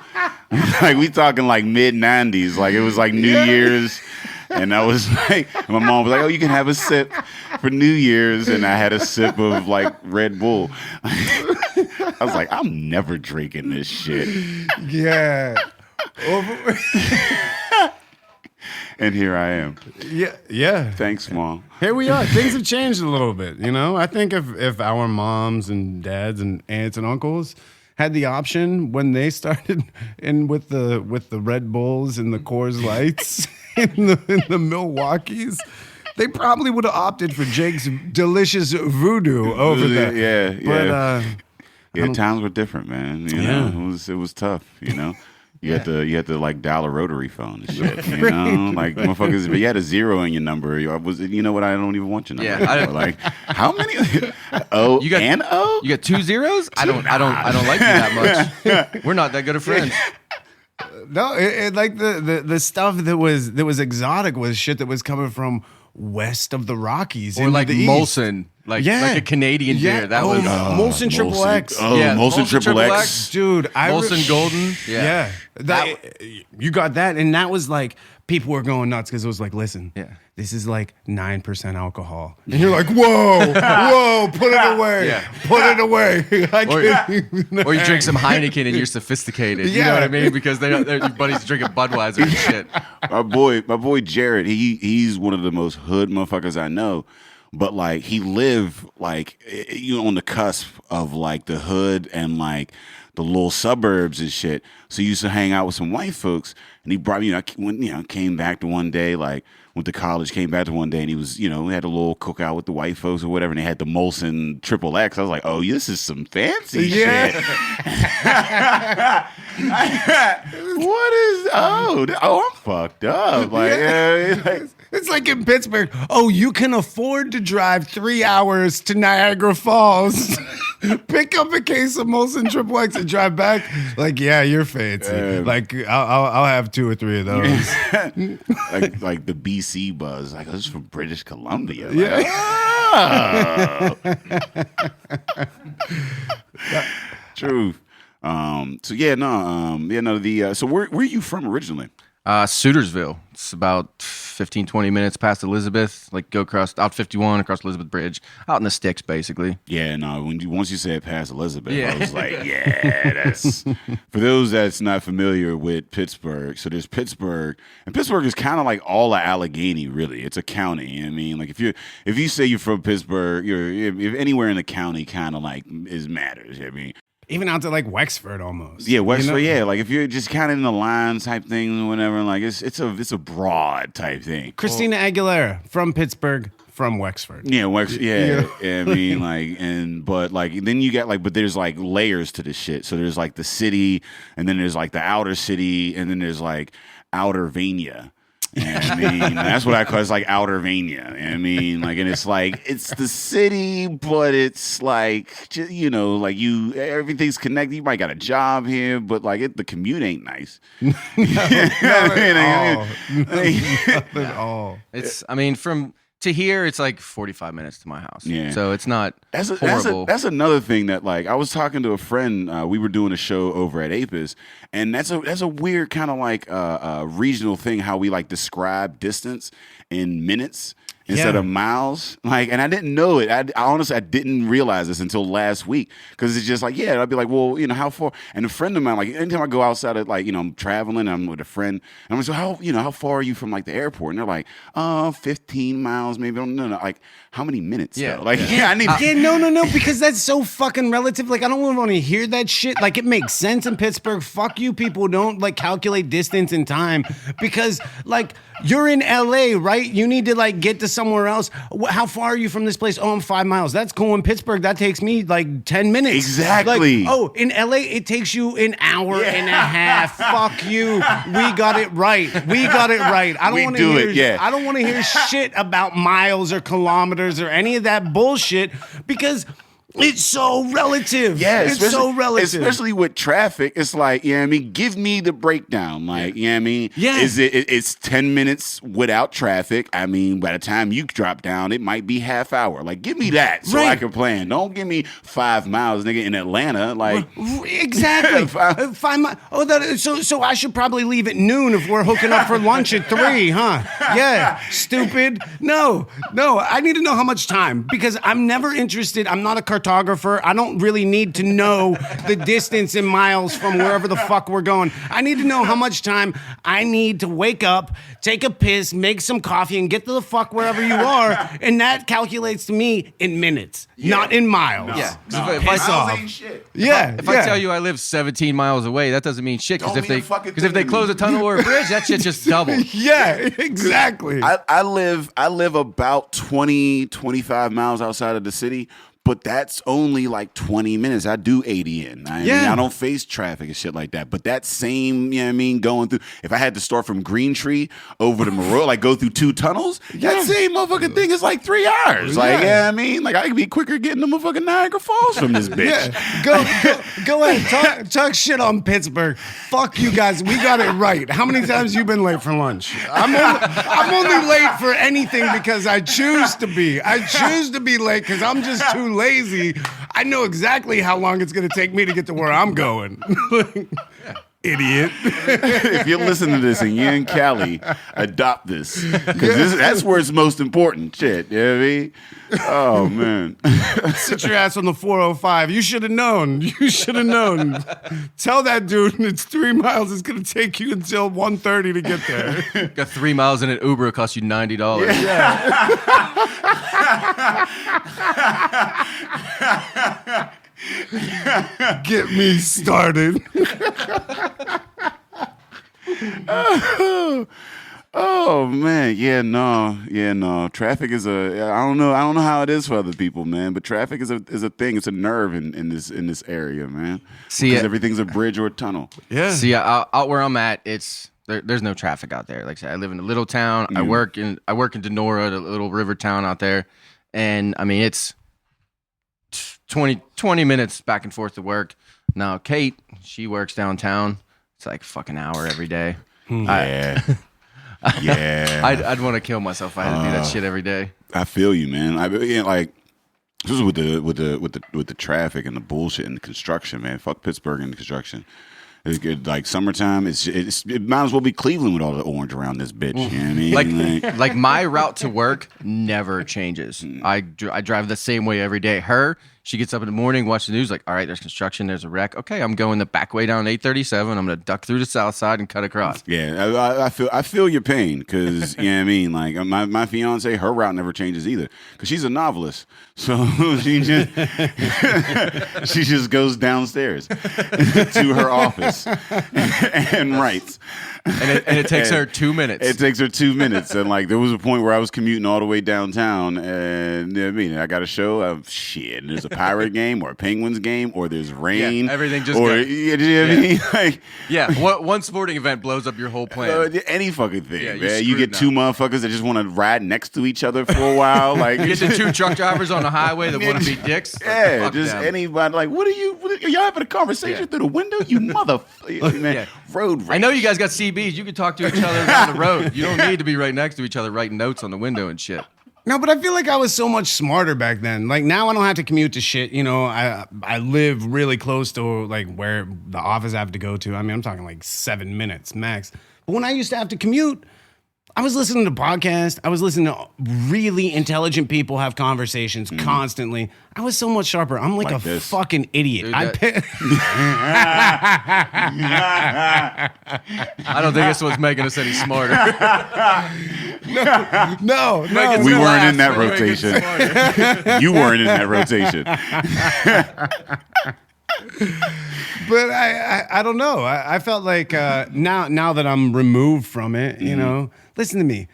Like we talking like mid-90s. Like it was like New Year's. And I was like, my mom was like, "Oh, you can have a sip for New Year's," and I had a sip of like Red Bull. I was like, "I'm never drinking this shit." Yeah. And here I am. Yeah. Thanks, Mom. Here we are. Things have changed a little bit, I think if our moms and dads and aunts and uncles had the option when they started in with the Red Bulls and the Coors Lights in the Milwaukees, they probably would have opted for Jake's delicious voodoo over that. Yeah. But times were different, man. You know, it was tough. You had to like dial a rotary phone and shit. Like motherfuckers. But you had a zero in your number. You know what? I don't even want your number. Yeah, like how many? O you got, and O? You got 2 zeros? I don't like you that much. We're not that good of friends. No, like the stuff that was exotic was shit that was coming from west of the Rockies, or like the Molson, East. like a Canadian beer. That was Molson Triple X. Oh, yeah, Molson Triple X, dude. Molson Golden. Yeah. You got that, and that was like people were going nuts because it was like, listen, this is like 9% alcohol, and you're like, whoa, put it away, put it away. Or you drink some Heineken and you're sophisticated. You know what I mean? Because your buddies drinking Budweiser and shit. My boy Jared, he's one of the most hood motherfuckers I know. But like he lived like on the cusp of like the hood and like the little suburbs and shit. So he used to hang out with some white folks, and he brought came back to one day, like went to college, came back to one day, and he was we had a little cookout with the white folks or whatever, and they had the Molson Triple X. I was like, oh, this is some fancy shit. What is I'm fucked up. Like it's like in Pittsburgh. Oh, you can afford to drive 3 hours to Niagara Falls, pick up a case of Molson Triple X and drive back. Like, yeah, you're fancy. Like, I'll have 2 or 3 of those. like the BC buzz. Like, this is from British Columbia. Like, Yeah. Truth. So where are you from originally? Sutersville. It's about 15, 20 minutes past Elizabeth. Like go across out 51 across Elizabeth Bridge, out in the sticks, basically. Yeah, no. Once you said past Elizabeth, I was like, that's for those that's not familiar with Pittsburgh. So there's Pittsburgh, and Pittsburgh is kind of like all of Allegheny, really. It's a county. I mean, like if you say you're from Pittsburgh, if anywhere in the county, kind of like matters. I mean. Even out to like Wexford almost. Yeah, Wexford. Yeah, like if you're just kind of in the lines type thing or whatever, like it's a broad type thing. Christina Aguilera from Pittsburgh, from Wexford. Yeah, Wexford. Yeah, I mean, like, then you got but there's like layers to this shit. So there's like the city, and then there's like the outer city, and then there's like Outervania. You know what I mean? That's what I call it's like Outervania. You know what I mean? Like, and it's like it's the city, but it's like like everything's connected. You might got a job here, but like the commute ain't nice. Not at all. It's from to here, it's like 45 minutes to my house. Yeah. So it's not horrible. That's another thing that like I was talking to a friend. We were doing a show over at Apis, and that's a weird kind of like regional thing how we like describe distance in minutes instead of miles. Like, and I didn't know it. I honestly didn't realize this until last week because it's just like I'd be like, well, how far? And a friend of mine, like anytime I go outside of like I'm traveling, I'm with a friend, and I'm like, so how far are you from like the airport? And they're like, 15 miles maybe. No, like how many minutes? Yeah, though? Like I need. No, because that's so fucking relative. Like I don't want to hear that shit. Like it makes sense in Pittsburgh. Fuck you, people don't like calculate distance and time because like you're in LA, right? You need to like get to somewhere else. How far are you from this place? Oh, I'm 5 miles. That's cool in Pittsburgh. That takes me like 10 minutes. Exactly. Like, in LA, it takes you an hour and a half. Fuck you. We got it right. I don't want to hear. I don't want to hear shit about miles or kilometers or any of that bullshit because it's so relative. Yeah, it's so relative. Especially with traffic, it's like, give me the breakdown. Like, Yeah. It's 10 minutes without traffic. I mean, by the time you drop down, it might be half hour. Like, give me that so I can plan. Don't give me 5 miles, nigga, in Atlanta. Like, exactly. 5 miles. Oh, so I should probably leave at noon if we're hooking up for lunch at 3, huh? Yeah, stupid. No. I need to know how much time because I'm never interested. I'm not a cartographer. I don't really need to know the distance in miles from wherever the fuck we're going. I need to know how much time I need to wake up, take a piss, make some coffee, and get to the fuck wherever you are. And that calculates to me in minutes, not in miles. No. Yeah. No. If Miles I ain't shit. Yeah. If I tell you I live 17 miles away, that doesn't mean shit. Because Don't if mean a fucking if they thing. close a tunnel or a bridge, that shit just doubled. Yeah, exactly. I live about 20, 25 miles outside of the city. But that's only like 20 minutes. I do 80 in. I mean, I don't face traffic and shit like that. But that same, going through, if I had to start from Green Tree over to Monroe, like go through 2 tunnels, that same motherfucking thing is like 3 hours. Like, like I could be quicker getting to motherfucking Niagara Falls from this bitch. Go ahead. Talk shit on Pittsburgh. Fuck you guys. We got it right. How many times you been late for lunch? I'm only late for anything because I choose to be. I choose to be late because I'm just too lazy. I know exactly how long it's going to take me to get to where I'm going. Idiot. If you're listening to this and you're in Cali, adopt this. Because that's where it's most important. Shit. You know what I mean? Oh, man. Sit your ass on the 405. You should have known. Tell that dude it's 3 miles. It's going to take you until 1:30 to get there. Got 3 miles in an Uber. It costs you $90. Get me started. Oh man, no. Traffic is I don't know how it is for other people, man. But traffic is a thing. It's a nerve in this area, man. Because everything's a bridge or a tunnel. Yeah. See, out where I'm at, there's no traffic out there. Like I said, I live in a little town. I work in Denora, the little river town out there, and I mean it's 20 minutes back and forth to work. Now Kate, she works downtown. It's like a fucking hour every day. Yeah. I'd want to kill myself if I had to do that shit every day. I feel you, man. Like this is with the traffic and the bullshit and the construction, man. Fuck Pittsburgh and the construction. It's good. Like summertime, it might as well be Cleveland with all the orange around this bitch. You know what I mean? Like my route to work never changes. I drive the same way every day. She gets up in the morning, watch the news, like, all right, there's construction, there's a wreck. Okay, I'm going the back way down 837. I'm gonna duck through the south side and cut across. Yeah, I feel your pain because you know what I mean. Like my fiance, her route never changes either because she's a novelist. So she just goes downstairs to her office and writes. And it takes her 2 minutes. It takes her 2 minutes. And like there was a point where I was commuting all the way downtown and you know what I mean, I got a show. Shit, and there's a Pirate game or a Penguins game or there's rain. Everything just or goes. you know what I mean? Like, one sporting event blows up your whole plan. any fucking thing, Yeah, man. You get two motherfuckers that just want to ride next to each other for a while. Like You get the two truck drivers on the highway that want to be dicks. Yeah, Fuck just them. anybody. Like, what are y'all having a conversation through the window? You motherfucker, man. Yeah. Road rage. I know you guys got CBs. You can talk to each other on the road. You don't need to be right next to each other writing notes on the window and shit. No, but I feel like I was so much smarter back then. Like now I don't have to commute to shit. You know, I live really close to like where the office I have to go to. I mean, I'm talking like 7 minutes max. But when I used to have to commute, I was listening to podcasts. I was listening to really intelligent people have conversations constantly. I was so much sharper. I'm like a this. fucking idiot. Dude, I don't think this one's making us any smarter. no. We weren't in that We're making us rotation. smarter. You weren't in that rotation. But I don't know. I felt like now that I'm removed from it, you know, listen to me.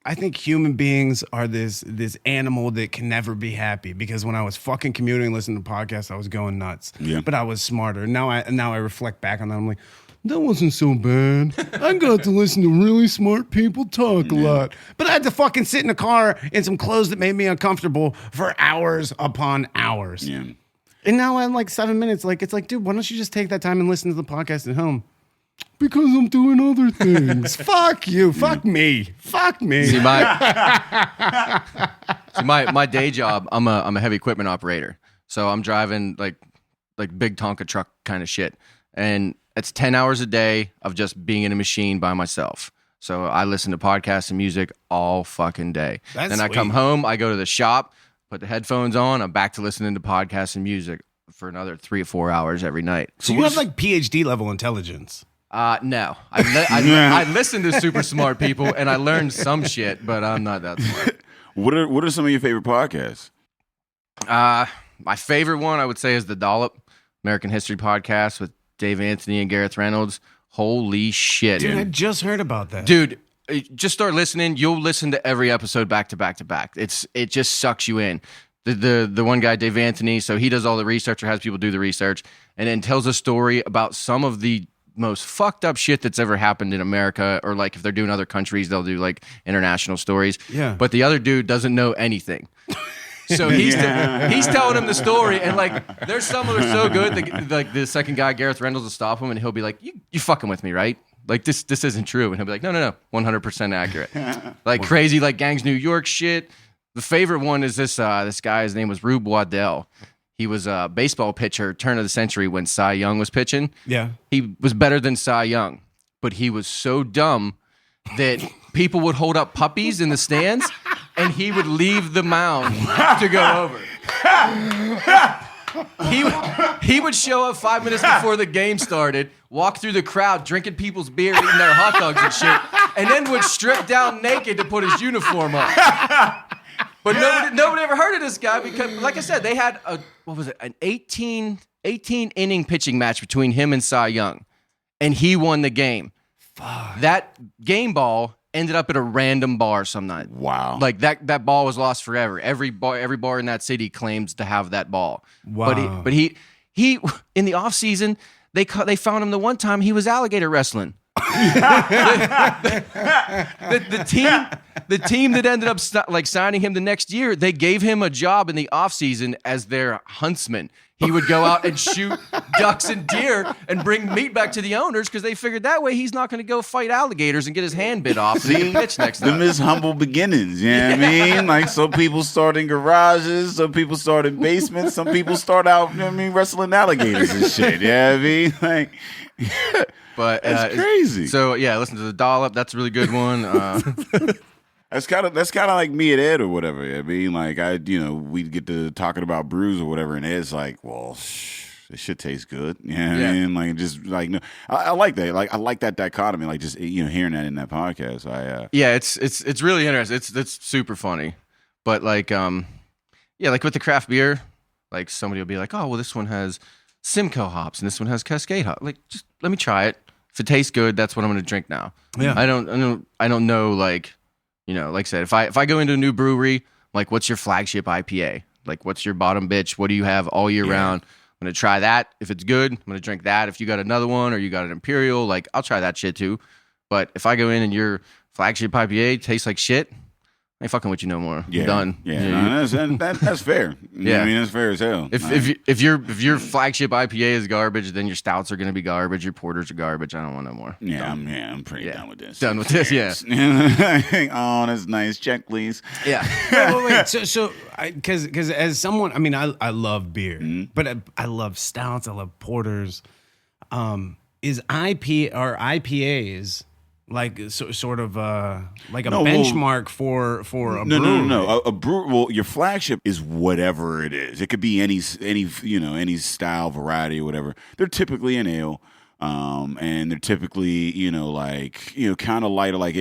I think human beings are this animal that can never be happy because when I was fucking commuting, listening to podcasts, I was going nuts. Yeah. But I was smarter. Now I reflect back on that. I'm like, that wasn't so bad. I got to listen to really smart people talk a lot. But I had to fucking sit in a car in some clothes that made me uncomfortable for hours upon hours. Yeah. And now I'm like 7 minutes. Like, it's like, dude, why don't you just take that time and listen to the podcast at home? Because I'm doing other things. Fuck you. Fuck me. Fuck me. See, my day job, I'm a heavy equipment operator. So I'm driving like big Tonka truck kind of shit. And it's 10 hours a day of just being in a machine by myself. So I listen to podcasts and music all fucking day. That's then I come sweet. home, I go to the shop, put the headphones on, I'm back to listening to podcasts and music for another 3 or 4 hours every night. So you have like PhD level intelligence. No. I listen to super smart people and I learned some shit, but I'm not that smart. What are some of your favorite podcasts? My favorite one I would say is the Dollop American History Podcast with Dave Anthony and Gareth Reynolds. Holy shit. Dude, I just heard about that. Dude, just start listening. You'll listen to every episode back to back to back. It just sucks you in. The one guy, Dave Anthony, so he does all the research or has people do the research and then tells a story about some of the most fucked up shit that's ever happened in America, or like if they're doing other countries, they'll do like international stories. Yeah. But the other dude doesn't know anything. So he's telling him the story, and like there's some that are so good. Like the second guy, Gareth Reynolds, will stop him, and he'll be like, "You fucking with me, right? Like this isn't true." And he'll be like, "No, 100% accurate." Like crazy, like Gangs New York shit. The favorite one is this guy. His name was Rube Waddell. He was a baseball pitcher, turn of the century when Cy Young was pitching. Yeah. He was better than Cy Young, but he was so dumb that people would hold up puppies in the stands and he would leave the mound to go over. He would show up 5 minutes before the game started, walk through the crowd, drinking people's beer, eating their hot dogs and shit, and then would strip down naked to put his uniform on. But nobody ever heard of this guy because, like I said, they had an 18 inning pitching match between him and Cy Young, and he won the game. Fuck. That game ball ended up at a random bar some night. Wow. Like that ball was lost forever. Every bar in that city claims to have that ball. Wow. But he in the off season they found him the one time he was alligator wrestling. The team that ended up signing him the next year, they gave him a job in the off season as their huntsman. He would go out and shoot ducks and deer and bring meat back to the owners because they figured that way he's not going to go fight alligators and get his hand bit off and he can pitch next time. Them is humble beginnings, you know what I mean? Like some people start in garages, some people start in basements, some people start out, you know what I mean, wrestling alligators and shit. You know what I mean? Like But that's crazy. So yeah, listen to the Dollop. That's a really good one. That's kind of like me and Ed or whatever. I mean, like we'd get to talking about brews or whatever, and Ed's like, "Well, this shit tastes good." You know what I mean? Like just like no, I like that. Like I like that dichotomy. Like just hearing that in that podcast. Yeah, it's really interesting. It's super funny. But like like with the craft beer, like somebody will be like, "Oh, well, this one has Simcoe hops and this one has Cascade hops." Like, just let me try it. If it tastes good, that's what I'm going to drink now. Yeah. I don't know, like, like I said, if I go into a new brewery, like, what's your flagship IPA? Like, what's your bottom bitch? What do you have all year round? I'm going to try that. If it's good, I'm going to drink that. If you got another one or you got an Imperial, like, I'll try that shit too. But if I go in and your flagship IPA tastes like shit, I ain't fucking with you no more. Yeah. I'm done. Yeah, no, that's fair. Yeah. I mean, that's fair as hell. If your flagship IPA is garbage, then your stouts are going to be garbage. Your porters are garbage. I don't want no more. Yeah, I'm pretty done with this. Done with this, yeah. Oh, that's nice. Check, please. Yeah. Wait. So, because as someone, I mean, I love beer, but I love stouts. I love porters. Is IPAs like sort of like a benchmark for a brewery? No. A brew. Well, your flagship is whatever it is. It could be any style, variety, or whatever. They're typically an ale, and they're typically kind of lighter. Like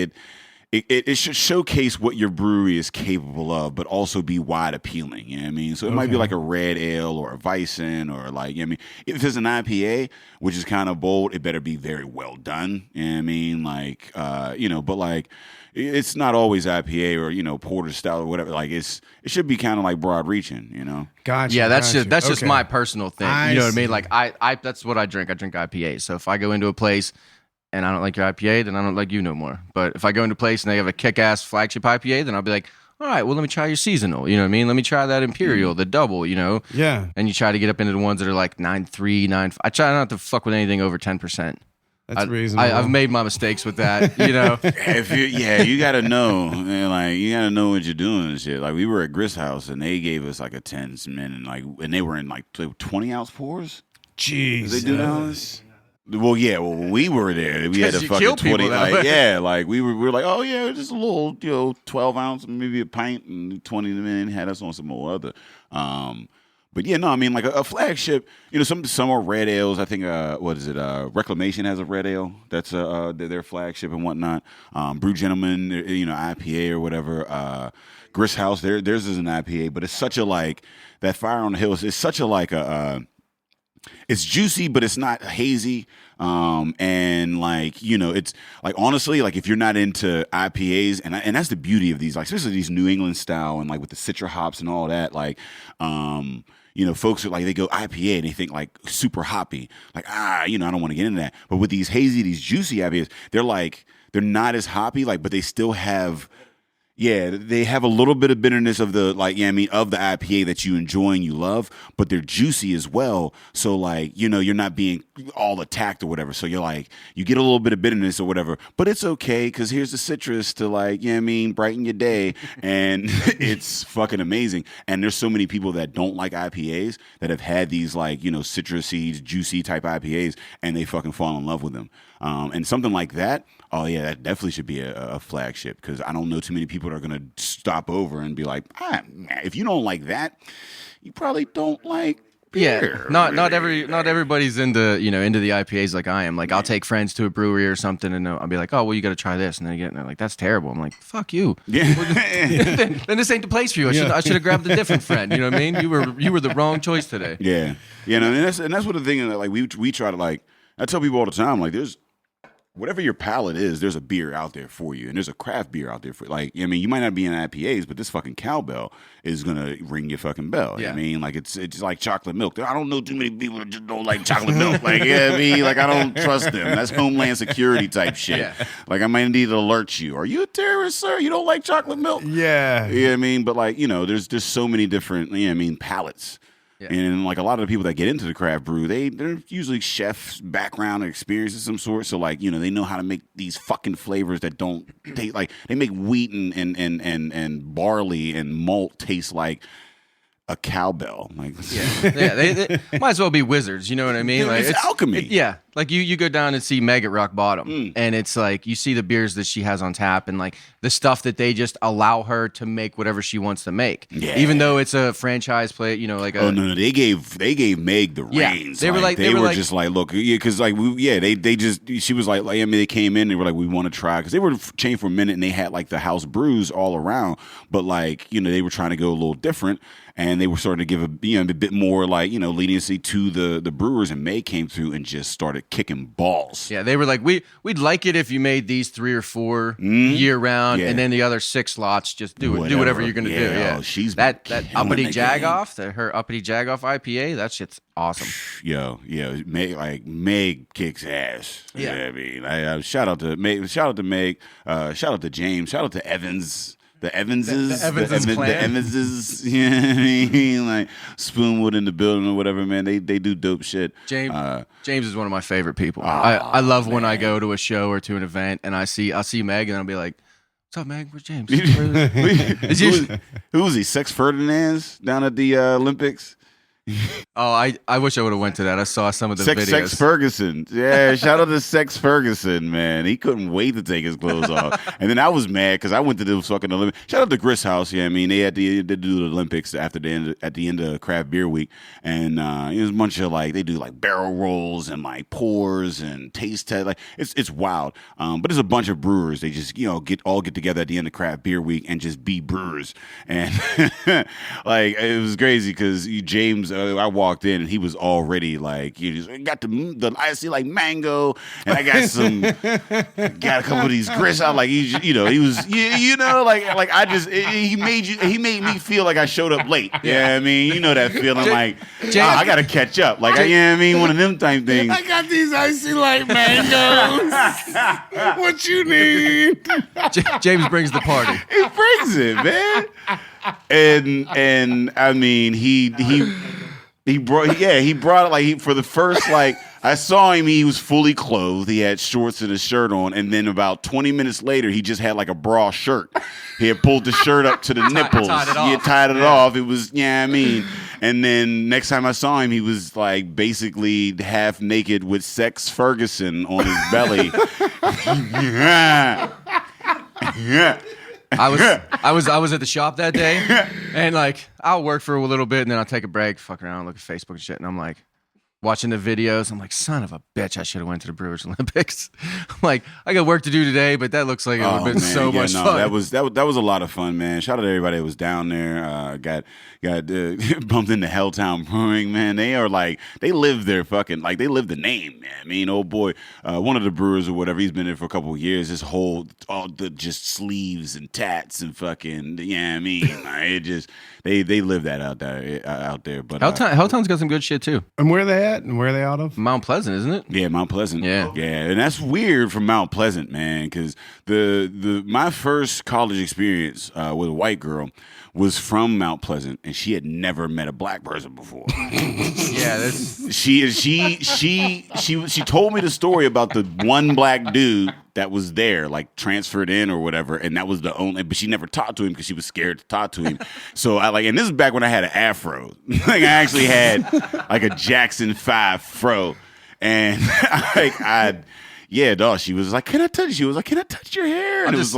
it should showcase what your brewery is capable of, but also be wide appealing. You know what I mean? So it might be like a red ale or a Weissen or like, I mean, if it's an IPA, which is kind of bold, it better be very well done. You know what I mean? Like, but like, it's not always IPA or, porter style or whatever. Like it should be kind of like broad reaching, Gotcha. Yeah, that's just Okay. my personal thing. I You know what I see. mean? Like I that's what I drink. I drink IPAs. So if I go into a place and I don't like your IPA, then I don't like you no more. But if I go into a place and they have a kick-ass flagship IPA, then I'll be like, all right, well, let me try your seasonal. You know what I mean? Let me try that Imperial, the double, Yeah. And you try to get up into the ones that are like 9.3, 9. I try not to fuck with anything over 10%. That's reasonable. I've made my mistakes with that, you gotta know, man, like you gotta know what you're doing and shit. Like we were at Grist House and they gave us like a 10 cement and they were in like 20-ounce pours. Jeez. Did they do that? Well, yeah. Well, when we were there, we had to You fucking kill people 20. that Like, way. yeah, like we were like, oh yeah, just a little, 12 ounce, maybe a pint, and 20 men had us on some more other. But yeah, no, I mean like a flagship. Some are red ales. I think what is it? Reclamation has a red ale. That's their flagship and whatnot. Brew Gentleman, IPA or whatever. Grist House, theirs is an IPA, but it's such a like that Fire on the Hills. It's such a like a. It's juicy, but it's not hazy. And like, it's like, honestly, like if you're not into IPAs and that's the beauty of these, like, especially these New England style and like with the citra hops and all that, like, folks are like, they go IPA and they think like super hoppy, like, I don't want to get into that. But with these hazy, these juicy IPAs, they're not as hoppy, like, but they still have, they have a little bit of bitterness of the of the IPA that you enjoy and you love, but they're juicy as well. So like, you're not being all attacked or whatever. So you're like, you get a little bit of bitterness or whatever, but it's okay because here's the citrus to like, brighten your day, and it's fucking amazing. And there's so many people that don't like IPAs that have had these like, citrusy, juicy type IPAs, and they fucking fall in love with them. And something like that. Oh yeah, that definitely should be a flagship because I don't know too many people that are gonna stop over and be like, if you don't like that, you probably don't like beer. Yeah, not everybody's into into the IPAs like I am. Like I'll take friends to a brewery or something, and I'll be like, oh well, you got to try this, and then they're like, that's terrible. I'm like, fuck you. Yeah. then this ain't the place for you. I should have grabbed a different friend. You know what I mean? You were the wrong choice today. Yeah. And that's what the thing is. Like we try to like. I tell people all the time, like there's. Whatever your palate is, there's a beer out there for you, and there's a craft beer out there for you might not be in IPAs, but this fucking cowbell is gonna ring your fucking bell. Yeah. I mean, like it's like chocolate milk. I don't know too many people that just don't like chocolate milk. Like, like I don't trust them. That's Homeland Security type shit. Yeah. Like I might need to alert you. Are you a terrorist, sir? You don't like chocolate milk? Yeah. You know what I mean? But like, there's so many different, palates. Yeah. And like a lot of the people that get into the craft brew, they're usually chefs background or experience of some sort. So like, they know how to make these fucking flavors that don't taste like they make wheat and barley and malt taste like a cowbell. Like They might as well be wizards. You know what I mean? Dude, it's alchemy. Like you go down and see Meg at Rock Bottom, and it's like you see the beers that she has on tap, and like the stuff that they just allow her to make whatever she wants to make. Yeah. Even though it's a franchise play, like oh no, they gave Meg the reins. They were like they were just like, look, because like they just she was like I mean they came in, they were like, we want to try, because they were chained for a minute and they had like the house brews all around, but like they were trying to go a little different. And they were starting to give a bit more like leniency to the brewers, and May came through and just started kicking balls. Yeah, they were like, we'd like it if you made these 3 or 4 year round, and then the other 6 lots just do whatever you're gonna do. Yeah, she's that killing uppity the game. Jagoff, her uppity Jagoff IPA. That shit's awesome. Meg kicks ass. Yeah. You know what I mean, I shout out to Meg, shout out to Meg, shout out to James, shout out to Evans. The Evanses, the Evanses clan. The Evanses, you know what I mean? Like Spoonwood in the building or whatever, man. They do dope shit. James is one of my favorite people. I love when I go to a show or to an event and I'll see Meg and I'll be like, "What's up, Meg? Where's James?" Who was he? Sex Ferdinand down at the Olympics? Oh, I wish I would have went to that. I saw some of the videos. Sex Ferguson. Yeah, shout out to Sex Ferguson, man. He couldn't wait to take his clothes off. And then I was mad because I went to the fucking Olympics. Shout out to Grist House. Yeah, I mean, they do the Olympics at the end of Craft Beer Week. And it was a bunch of they do barrel rolls and pours and taste test. It's wild. But there's a bunch of brewers. They just, get together at the end of Craft Beer Week and just be brewers. And it was crazy because James, I walked in and he was already you just got the I see mango and I got a couple of these grits out he was he made me feel like I showed up late. Yeah, I mean that feeling I gotta catch up one of them type things. I got these icy light mangoes. What you need? James brings the party. He brings it, man. And I mean he brought it for the first I saw him, he was fully clothed. He had shorts and a shirt on, and then about 20 minutes later he just had a bra shirt. He had pulled the shirt up to the nipples. He had tied it off. It was and then next time I saw him he was basically half naked with Sex Ferguson on his belly. Yeah. I was at the shop that day, and I'll work for a little bit, and then I'll take a break, fuck around, look at Facebook and shit, and I'm watching the videos. I'm son of a bitch, I should have went to the Brewers Olympics. I'm I got work to do today, but that looks like it would have been so much fun. That was a lot of fun, man. Shout out to everybody that was down there. Got bumped into Helltown Brewing, man. They are they live their fucking they live the name, man. I mean, old boy, one of the brewers or whatever, he's been there for a couple of years. This whole all the just sleeves and tats and fucking it just they live that out there. But Helltown's got some good shit too. And where are they at? And where are they out of? Mount Pleasant, isn't it? Yeah, Mount Pleasant. Yeah, and that's weird from Mount Pleasant, man, because my first college experience with a white girl was from Mount Pleasant, and she had never met a black person before. Yeah, she told me the story about the one black dude that was there, transferred in or whatever, and that was the only. But she never talked to him because she was scared to talk to him. So and this is back when I had an afro. I actually had a Jackson 5 fro, and yeah, dog. She was "Can I touch?" She was "Can I touch your hair?" And it was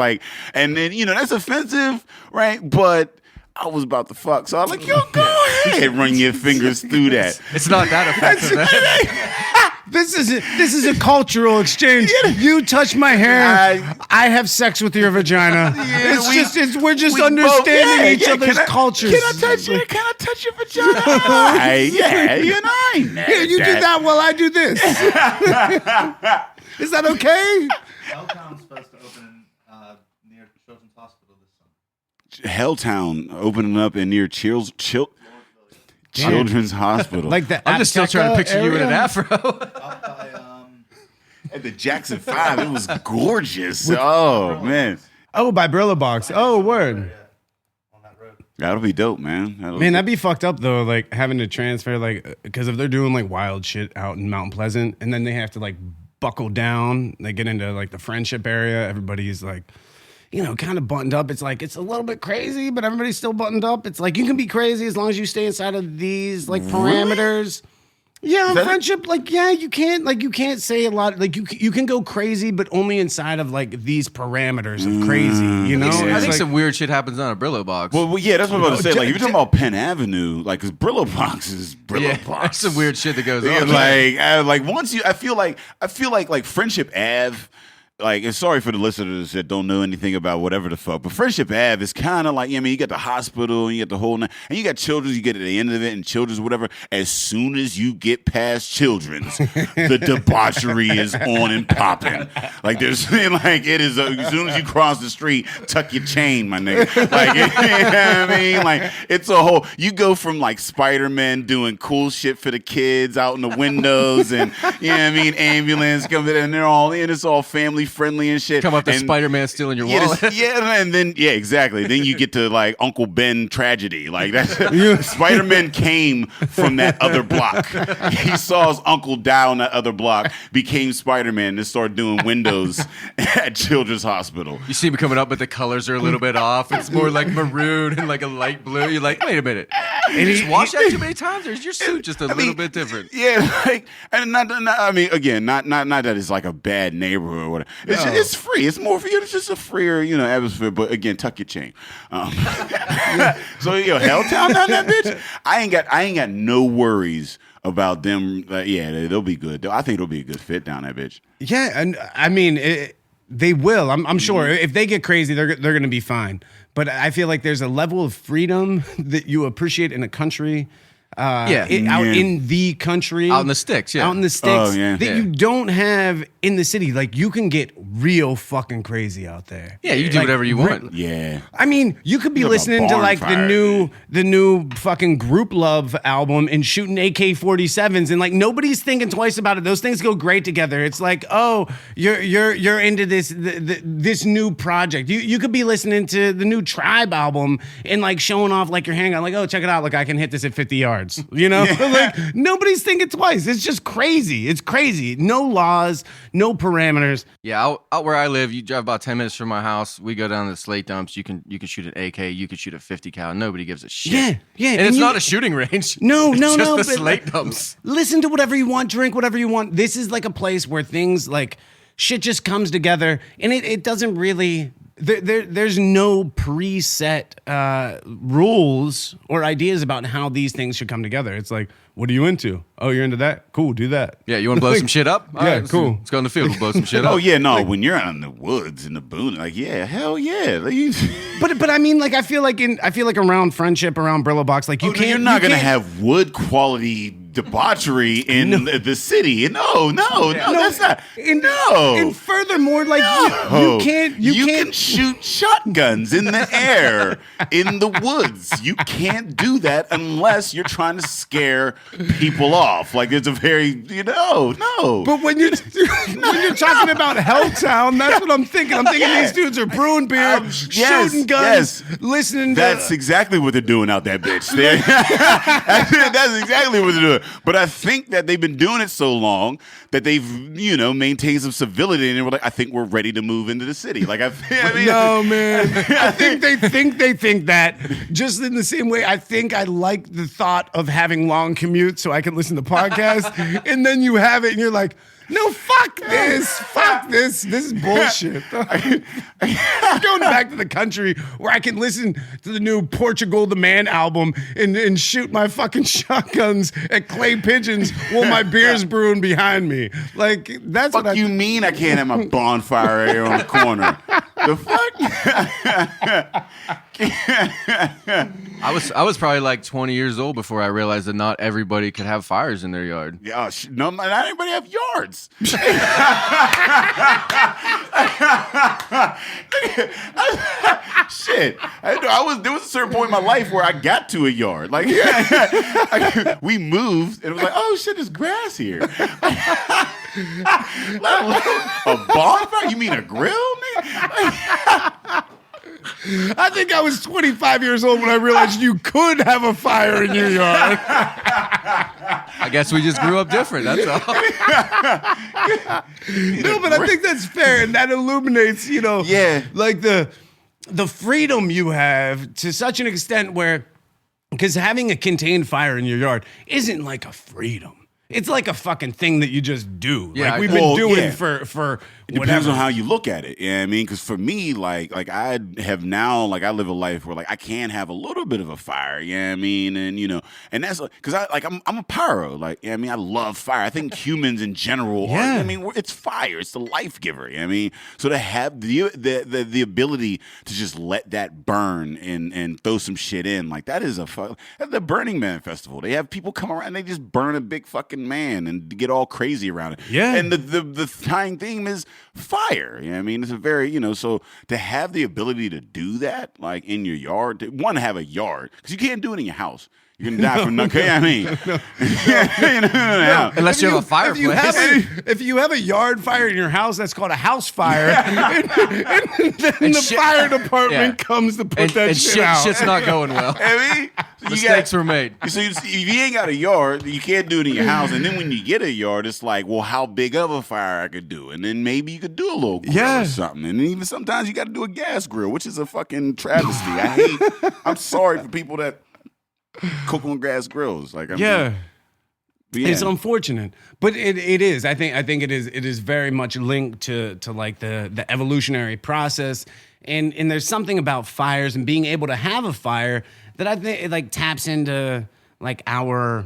and then that's offensive, right? But I was about to fuck, so I was "Yo, go ahead, run your fingers through that." It's not that offensive. This is a cultural exchange. You touch my hair, I have sex with your vagina. We're just understanding each other's cultures. Can I touch your vagina? Yeah, you do that while I do this. Is that okay? Helltown's supposed to open near Children's Hospital this summer. Helltown opening up in near Children's Hospital. That. I'm just still trying to picture you in an afro. Up by, At the Jackson 5, it was gorgeous. Oh, man. Oh, by Brillo Box. Oh, word. on that road. That'll be dope, man. Man, that'd be fucked up though. Having to transfer, because if they're doing wild shit out in Mount Pleasant, and then they have to buckle down, they get into the friendship area. Everybody's kind of buttoned up. It's it's a little bit crazy, but everybody's still buttoned up. It's you can be crazy as long as you stay inside of these parameters. Yeah, friendship, you can't say a lot. You can go crazy, but only inside of these parameters of crazy. I think some weird shit happens on a Brillo Box. Well, yeah, that's what I was about to say. You're talking about Penn Avenue, because Brillo Box is Brillo Box. That's some weird shit that goes on. Once I feel like Friendship Ave like, and sorry for the listeners that don't know anything about whatever the fuck, but Friendship Ave is kind of like, I mean, you got the hospital and you got the whole, and you got Children's, you get at the end of it, and Children's, whatever. As soon as you get past Children's, the debauchery is on and popping. Like, there's, like, it is, as soon as you cross the street, tuck your chain, my nigga. Like, you know what I mean? Like, it's a whole, you go from, like, Spider-Man doing cool shit for the kids out in the windows, and, you know what I mean, ambulance coming in, and they're all in, it's all family friendly and shit. Come up to and, Spider-Man stealing your yeah, wallet. yeah, and then exactly. Then you get to like Uncle Ben tragedy. Like that's Spider-Man came from that other block. He saw his uncle die on that other block, became Spider-Man, and started doing windows at Children's Hospital. You see me coming up, but the colors are a little bit off. It's more like maroon and like a light blue. You're like, wait a minute. Did you just wash that too many times, or is your suit just a little bit different? Yeah, like, and not I mean, again, not that it's like a bad neighborhood or whatever. It's, it's free. It's more for you. It's just a freer, atmosphere. But again, tuck your chain. So Helltown down that bitch. I ain't got no worries about them. They'll be good. I think it'll be a good fit down that bitch. Yeah, and I mean, they will. I'm sure if they get crazy, they're going to be fine. But I feel like there's a level of freedom that you appreciate in a country. Out in the country, out in the sticks, that you don't have in the city. Like, you can get real fucking crazy out there. Yeah, you do whatever you want. Yeah, I mean, you could be listening to like the new fucking Group Love album and shooting AK-47s, and like nobody's thinking twice about it. Those things go great together. It's like, oh, you're into this new project. You could be listening to the new Tribe album and like showing off like your handgun, like, oh, check it out, like I can hit this at 50 yards. Like nobody's thinking twice. It's just crazy. It's crazy. No laws, no parameters. Yeah, out where I live, you drive about 10 minutes from my house. We go down to the slate dumps. You can shoot an AK. You can shoot a 50 cal. Nobody gives a shit. Yeah. And it's not a shooting range. No. Just the slate dumps. Listen to whatever you want. Drink whatever you want. This is like a place where things like shit just comes together, and it doesn't really. There's no preset rules or ideas about how these things should come together. It's like, what are you into? Oh, you're into that? Cool, do that. Yeah, you want to blow some shit up? All right, cool. Let's go in the field. We'll blow some shit up. Oh yeah, no. When you're out in the woods in the boon, like hell yeah. But I mean, like I feel like around Friendship, around Brillo Box, like you can't. You're not gonna have wood quality debauchery in the city. No, that's not. And furthermore, like you can't. You can shoot shotguns in the air in the woods. You can't do that unless you're trying to scare people off. Like it's a very no. But when you're talking about Helltown, that's what I'm thinking. I'm thinking these dudes are brewing beer, shooting guns, listening. That's exactly what they're doing out that bitch. That's exactly what they're doing. But I think that they've been doing it so long that they've, maintained some civility, and I think we're ready to move into the city. Like no, man. I think they think that just in the same way. I think I like the thought of having long commutes so I can listen to podcasts, and then you have it, and you're like, no, fuck this. This is bullshit. I'm going back to the country where I can listen to the new Portugal the Man album and shoot my fucking shotguns at clay pigeons while my beer's brewing behind me. Like, that's fuck what you mean I can't have my bonfire here on the corner. The fuck? I was probably like 20 years old before I realized that not everybody could have fires in their yard. Yeah, no, not everybody have yards. Shit, there was a certain point in my life where I got to a yard. Like, we moved, and it was like, oh shit, there's grass here. A bonfire? You mean a grill, man? I think I was 25 years old when I realized you could have a fire in your yard. I guess we just grew up different, that's all. No, but I think that's fair, and that illuminates, like the freedom you have to such an extent where, because having a contained fire in your yard isn't like a freedom. It's like a fucking thing that you just do. Yeah, like we've been doing yeah. for It depends whatever. on how you look at it. You know what I mean? Because for me, like I have now, like I live a life where like I can have a little bit of a fire. You know what I mean? And and that's because I'm a pyro. Like, you know what I mean? I love fire. I think humans in general are. I mean, it's fire. It's the life giver. You know what I mean? So to have the ability to just let that burn and throw some shit in, like that is at the Burning Man festival. They have people come around and they just burn a big fucking man and get all crazy around it. Yeah. And the tying theme is fire. You know what I mean? It's a very, so to have the ability to do that, like in your yard, to have a yard, because you can't do it in your house. You're going to die from nothing. I mean, Unless you have a fireplace. If you have a yard fire in your house, that's called a house fire. and then the fire department comes to put that shit out. Shit's not going well. I mean, Mistakes were made. So if you ain't got a yard, you can't do it in your house. And then when you get a yard, it's like, well, how big of a fire I could do? And then maybe you could do a little grill or something. And even sometimes you got to do a gas grill, which is a fucking travesty. I'm sorry for people that cook on gas grills. Like, But it's unfortunate, but it is. I think it is. It is very much linked to like the evolutionary process, and there's something about fires and being able to have a fire that I think it like taps into like our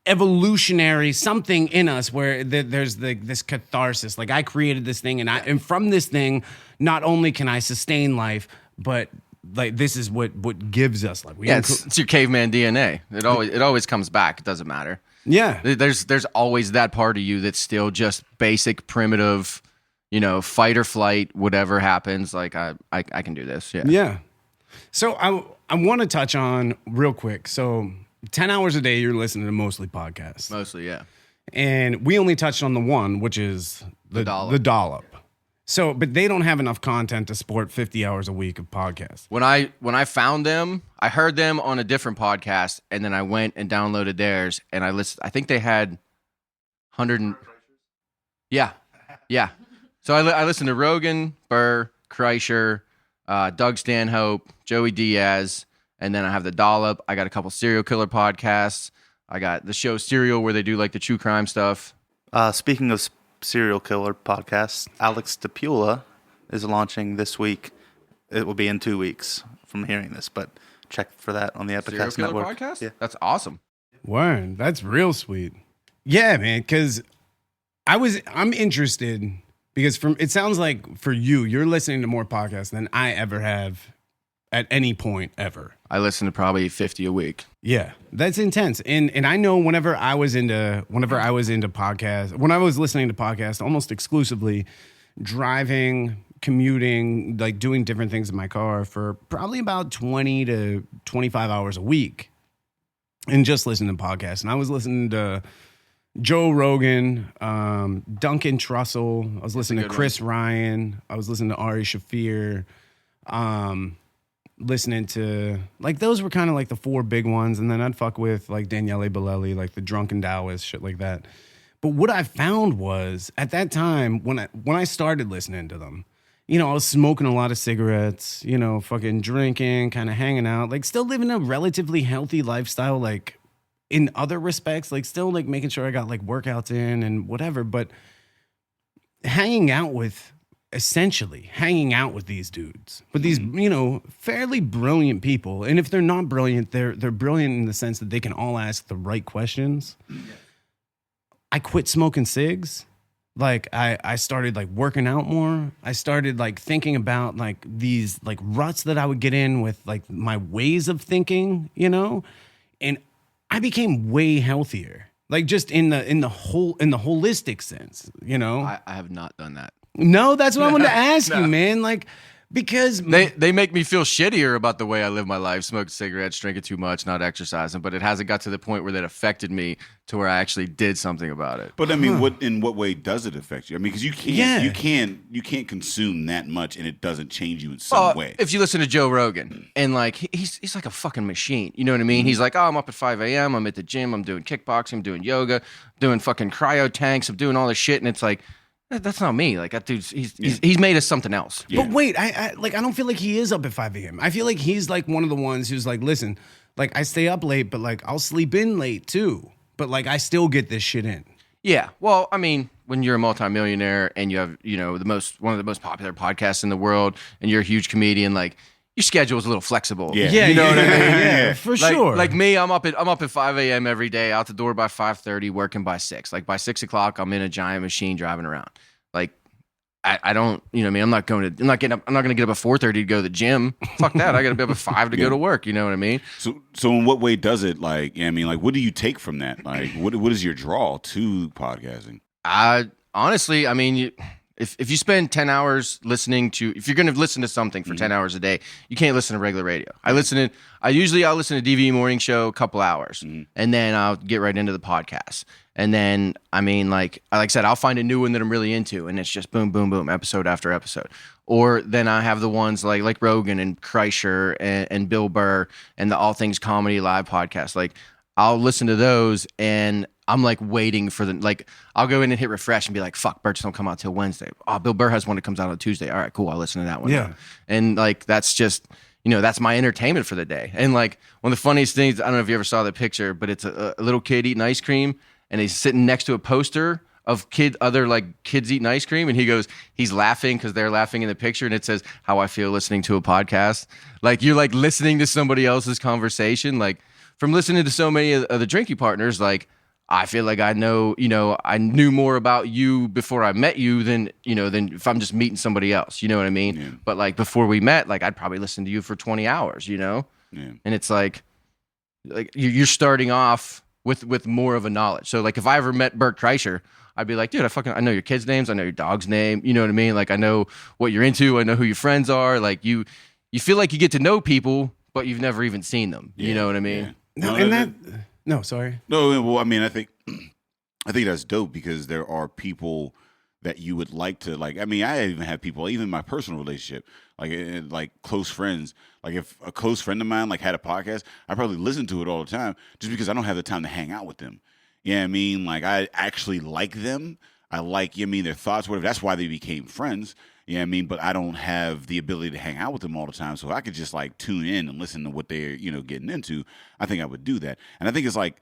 evolutionary something in us where there's this catharsis. Like I created this thing, and from this thing, not only can I sustain life, but like this is what gives us life. It's your caveman DNA. It always comes back. It doesn't matter. Yeah. There's always that part of you that's still just basic, primitive, fight or flight, whatever happens. Like I can do this. Yeah. Yeah. So I want to touch on real quick. So 10 hours a day, you're listening to mostly podcasts. Mostly, yeah. And we only touched on the one, which is the dollop. So, but they don't have enough content to support 50 hours a week of podcasts. When I found them, I heard them on a different podcast, and then I went and downloaded theirs, and I listened. I think they had 100. Yeah. So I listened to Rogan, Burr, Kreischer, Doug Stanhope, Joey Diaz, and then I have the dollop. I got a couple serial killer podcasts. I got the show Serial where they do like the true crime stuff. Speaking of serial killer podcasts, Alex DePula is launching this week. It will be in 2 weeks from hearing this, but check for that on the Serial Epicast killer Network. podcast? Yeah. That's awesome. Word, that's real sweet. Yeah, man, because I'm interested because it sounds like for you're listening to more podcasts than I ever have at any point ever. I listen to probably 50 a week. Yeah, that's intense. And I know whenever I was into podcasts, when I was listening to podcasts almost exclusively, driving, commuting, like doing different things in my car for probably about 20 to 25 hours a week and just listening to podcasts. And I was listening to Joe Rogan, Duncan Trussell. I was listening to Chris Ryan. I was listening to Ari Shaffir. Listening to like those were kind of like the four big ones, and then I'd fuck with like Daniele Bellelli, like the Drunken Taoist, shit like that. But what I found was at that time when I started listening to them, I was smoking a lot of cigarettes, fucking drinking, kind of hanging out, like still living a relatively healthy lifestyle, like in other respects, like still like making sure I got like workouts in and whatever, but hanging out with these dudes, but these, fairly brilliant people. And if they're not brilliant, they're brilliant in the sense that they can all ask the right questions. Yes. I quit smoking cigs. Like I started like working out more. I started like thinking about like these like ruts that I would get in with like my ways of thinking, and I became way healthier. Like just in the holistic sense, I have not done that. No, that's what I wanted to ask you, man. Like, because they make me feel shittier about the way I live my life, smoking cigarettes, drinking too much, not exercising. But it hasn't got to the point where that affected me to where I actually did something about it. But I mean, in what way does it affect you? I mean, because you can't consume that much and it doesn't change you in some way. If you listen to Joe Rogan and like he's like a fucking machine, you know what I mean? He's like, I'm up at 5 a.m. I'm at the gym. I'm doing kickboxing. I'm doing yoga. Doing fucking cryo tanks. I'm doing all this shit, and it's like. That's not me. Like that dude's he's made us something else. Yeah. But wait, I don't feel like he is up at 5 a.m. I feel like he's like one of the ones who's like, listen, like I stay up late, but like I'll sleep in late too. but like I still get this shit in. Yeah. Well, I mean, when you're a multimillionaire and you have, one of the most popular podcasts in the world and you're a huge comedian, like your schedule is a little flexible. Yeah, you know what I mean? Yeah, for sure. Like me, I'm up at 5 a.m. every day, out the door by 5:30, working by 6. Like by 6 o'clock, I'm in a giant machine driving around. Like I don't, I'm not going to get up at 4:30 to go to the gym. Fuck that. I got to be up at 5 to go to work. You know what I mean? So in what way does it like? What do you take from that? Like, what is your draw to podcasting? Honestly, I mean, if you spend 10 hours listening to, if you're going to listen to something for 10 hours a day, you can't listen to regular radio. I'll listen to DV Morning Show a couple hours, and then I'll get right into the podcast. And then, I mean, like I said, I'll find a new one that I'm really into, and it's just boom, boom, boom, episode after episode. Or then I have the ones like Rogan and Kreischer and Bill Burr and the All Things Comedy Live podcast. Like, I'll listen to those, and I'm like waiting for I'll go in and hit refresh and be like, fuck, Birch don't come out till Wednesday. Oh, Bill Burr has one that comes out on Tuesday. All right, cool. I'll listen to that one. Yeah. Now. And like, that's just, that's my entertainment for the day. And like, one of the funniest things, I don't know if you ever saw the picture, but it's a little kid eating ice cream, and he's sitting next to a poster of kids eating ice cream. And he's laughing because they're laughing in the picture. And it says, how I feel listening to a podcast. Like, you're like listening to somebody else's conversation. Like, from listening to so many of the drinking partners, like, I feel like I knew more about you before I met you than if I'm just meeting somebody else. You know what I mean? Yeah. But like before we met, like I'd probably listen to you for 20 hours, Yeah. And it's like you're starting off with more of a knowledge. So like if I ever met Bert Kreischer, I'd be like, dude, I know your kids' names. I know your dog's name. You know what I mean? Like I know what you're into. I know who your friends are. Like you feel like you get to know people, but you've never even seen them. Yeah. You know what I mean? Yeah. No, sorry. No, well, I mean, I think that's dope because there are people that you would like to like. I mean, I even have people, even in my personal relationship, like close friends. Like if a close friend of mine like had a podcast, I probably listen to it all the time just because I don't have the time to hang out with them. You know what I mean? Like I actually like them. I like, their thoughts, whatever. That's why they became friends. You know what I mean? But I don't have the ability to hang out with them all the time. So I could just like tune in and listen to what they're, getting into. I think I would do that. And I think it's like,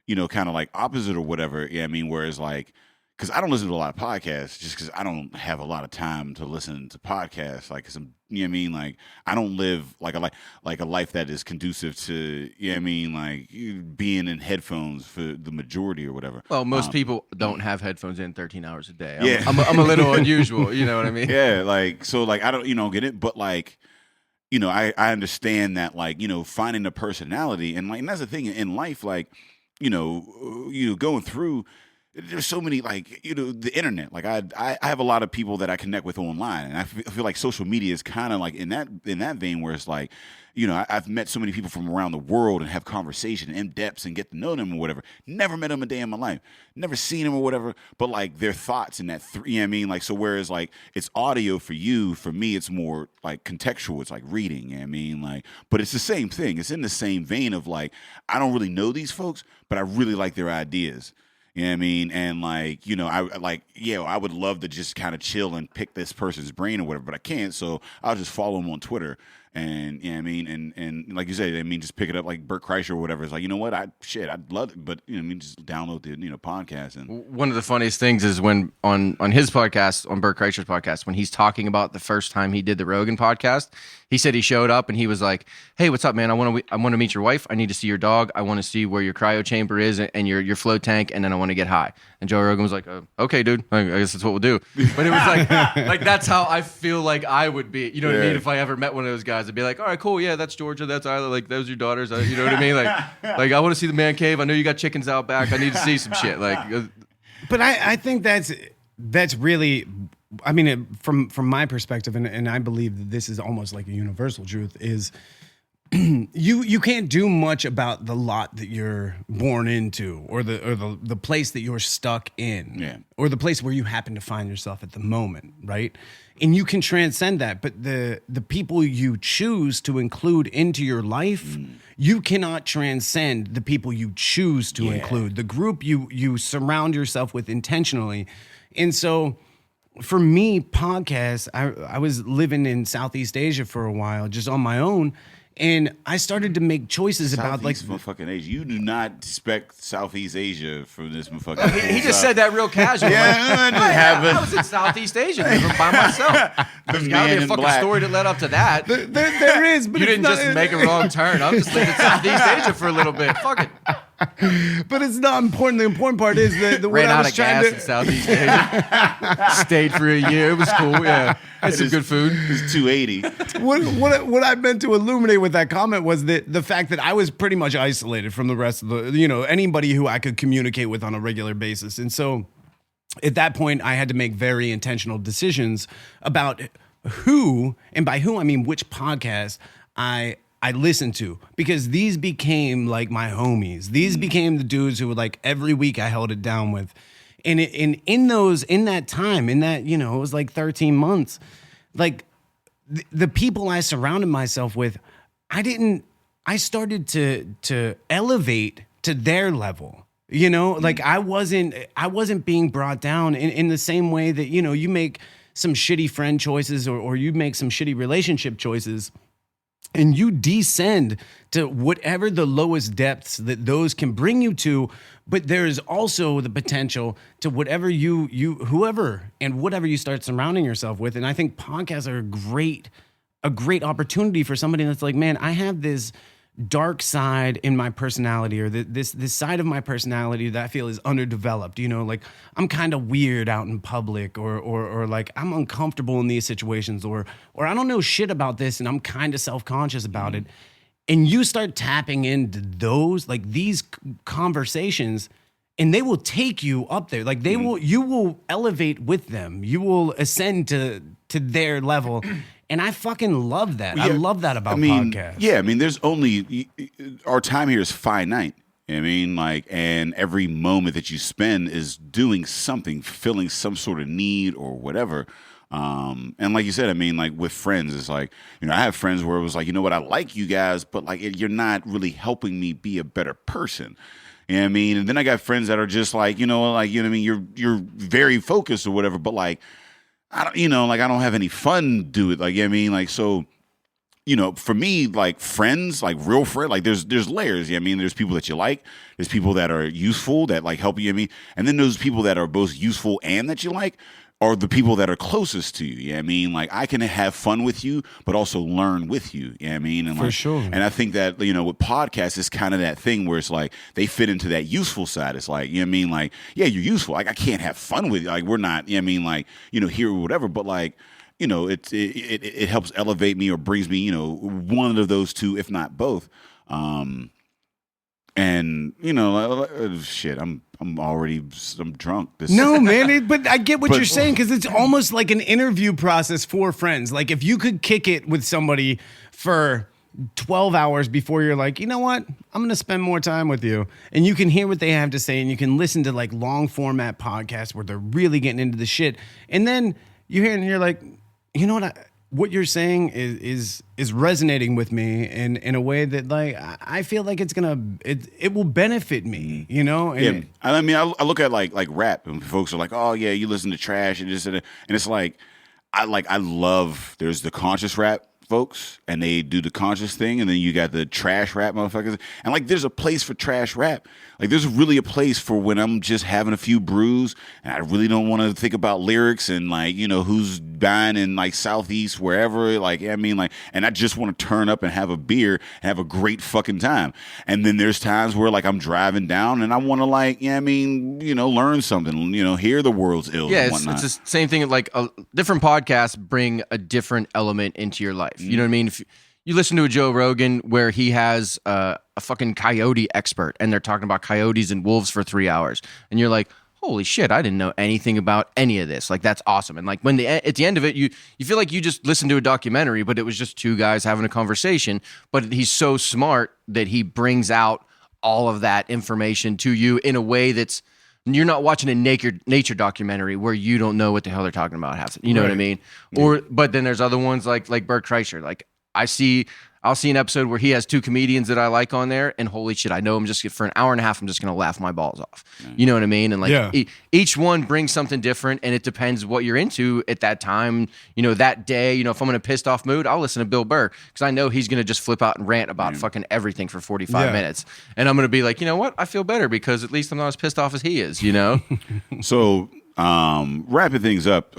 kind of like opposite or whatever. You know what I mean? Whereas like, because I don't listen to a lot of podcasts just because I don't have a lot of time to listen to podcasts. Like, you know what I mean? Like, I don't live like a life that is conducive to, you know what I mean? Like, being in headphones for the majority or whatever. Well, most people don't have headphones in 13 hours a day. Yeah. I'm a little unusual. You know what I mean? Yeah. Like, so like, I don't, get it. But like, I understand that like, finding a personality and like, and that's the thing in life, like, going through, there's so many like the internet. Like I have a lot of people that I connect with online, and I feel like social media is kind of like in that vein where it's like, I've met so many people from around the world and have conversation in depths and get to know them or whatever. Never met them a day in my life, never seen them or whatever. But like their thoughts and that, you know what I mean? Like so, whereas like it's audio for you, for me it's more like contextual. It's like reading. You know what I mean? Like, but it's the same thing. It's in the same vein of like I don't really know these folks, but I really like their ideas. You know what I mean? And like, I would love to just kind of chill and pick this person's brain or whatever, but I can't. So I'll just follow them on Twitter. And you know what I mean? And like you said, just pick it up like Bert Kreischer or whatever. It's like, you know what? I'd love it, but just download the podcast. And one of the funniest things is when on his podcast, on Bert Kreischer's podcast, when he's talking about the first time he did the Rogan podcast, he said he showed up and he was like, "Hey, what's up, man? I want to meet your wife. I need to see your dog. I want to see where your cryo chamber is and your float tank, and then I want to get high." And Joe Rogan was like, "Okay, dude. I guess that's what we'll do." But it was like that's how I feel like I would be. You know what I mean? If I ever met one of those guys, I'd be like, "All right, cool. Yeah, that's Georgia. That's Isla. Like those are your daughters. You know what I mean? Like I want to see the man cave. I know you got chickens out back. I need to see some shit." Like, but I think that's really. I mean, from my perspective, and I believe that this is almost like a universal truth, is you can't do much about the lot that you're born into or the place that you're stuck in or the place where you happen to find yourself at the moment, right? And you can transcend that, but the people you choose to include into your life, you cannot transcend the people you choose to include, the group you surround yourself with intentionally. And so for me, podcasts, I was living in Southeast Asia for a while, just on my own. And I started to make choices about like motherfucking Asia. You do not expect Southeast Asia from this motherfucking. He just said that real casual. Yeah, I was in Southeast Asia living by myself. There's got to be a fucking story to lead up to that. There is, but you didn't just make a wrong turn. I'm just living in Southeast Asia for a little bit. Fuck it. But it's not important. The important part is that the ran out of gas in Southeast Asia. Stayed for a year. It was cool. Yeah, had some good food. It was 280. What I meant to illuminate with that comment was that the fact that I was pretty much isolated from the rest of the, anybody who I could communicate with on a regular basis, and so at that point I had to make very intentional decisions about who, and by who I mean which podcast I listened to, because these became like my homies. These became the dudes who would like every week I held it down with. And in that time, it was like 13 months, like the people I surrounded myself with, I started to elevate to their level. Like I wasn't being brought down in the same way that, you make some shitty friend choices or you make some shitty relationship choices, and you descend to whatever the lowest depths that those can bring you to. But there is also the potential to whatever whoever and whatever you start surrounding yourself with. And I think podcasts are a great opportunity for somebody that's like, man, I have this dark side in my personality, or this side of my personality that I feel is underdeveloped. Like I'm kind of weird out in public, or like I'm uncomfortable in these situations, or I don't know shit about this and I'm kind of self-conscious about it. And you start tapping into those, like these conversations, and they will take you up there. Like you will elevate with them. You will ascend to their level. And I fucking love that. Yeah. I love that about podcasts. Yeah, there's only, our time here is finite. And every moment that you spend is doing something, fulfilling some sort of need or whatever. And like you said, with friends, it's like, I have friends where it was like, I like you guys, but like, you're not really helping me be a better person. You know what I mean? And then I got friends that are just like, you're very focused or whatever, but like, I don't have any fun do it. So, for me, like friends, like real friend, like there's layers. There's people that you like, there's people that are useful that like help you. And then those people that are both useful and that you like are the people that are closest to you. Like I can have fun with you, but also learn with you. And for sure. And I think that, with podcasts, it's kind of that thing where it's like they fit into that useful side. It's like, like, yeah, you're useful. Like I can't have fun with you. Like we're not, here or whatever, but like, it helps elevate me or brings me, one of those two, if not both. And shit, I'm drunk. No, man, but I get what you're saying, because it's almost like an interview process for friends. Like if you could kick it with somebody for 12 hours before you're like, you know what, I'm going to spend more time with you, and you can hear what they have to say, and you can listen to like long format podcasts where they're really getting into the shit, and then you hear it and you're like, you know what you're saying is resonating with me in a way that like I feel like it will benefit me, And I look at like rap, and folks are like, oh yeah, you listen to trash and and it's like I love, there's the conscious rap folks, and they do the conscious thing, and then you got the trash rap motherfuckers, and like there's a place for trash rap. Like there's really a place for when I'm just having a few brews and I really don't want to think about lyrics and like, who's dying in like Southeast, wherever, like, and I just want to turn up and have a beer and have a great fucking time. And then there's times where like I'm driving down and I want to like, learn something, hear the world's ills and whatnot. It's the same thing. Like different podcasts bring a different element into your life. You know what I mean? If you listen to a Joe Rogan where he has a fucking coyote expert and they're talking about coyotes and wolves for 3 hours, and you're like, holy shit, I didn't know anything about any of this. Like that's awesome. And like when at the end of it, you feel like you just listened to a documentary, but it was just two guys having a conversation. But he's so smart that he brings out all of that information to you in a way that's, you're not watching a nature documentary where you don't know what the hell they're talking about. You know what I mean? But then there's other ones like Bert Kreischer. Like I'll see an episode where he has 2 comedians that I like on there, and holy shit, I know I'm just for an hour and a half, I'm just gonna laugh my balls off. You know what I mean? And like each one brings something different, and it depends what you're into at that time. You know, that day. You know, if I'm in a pissed off mood, I'll listen to Bill Burr because I know he's gonna just flip out and rant about fucking everything for 45 minutes, and I'm gonna be like, you know what? I feel better because at least I'm not as pissed off as he is. You know. So wrapping things up,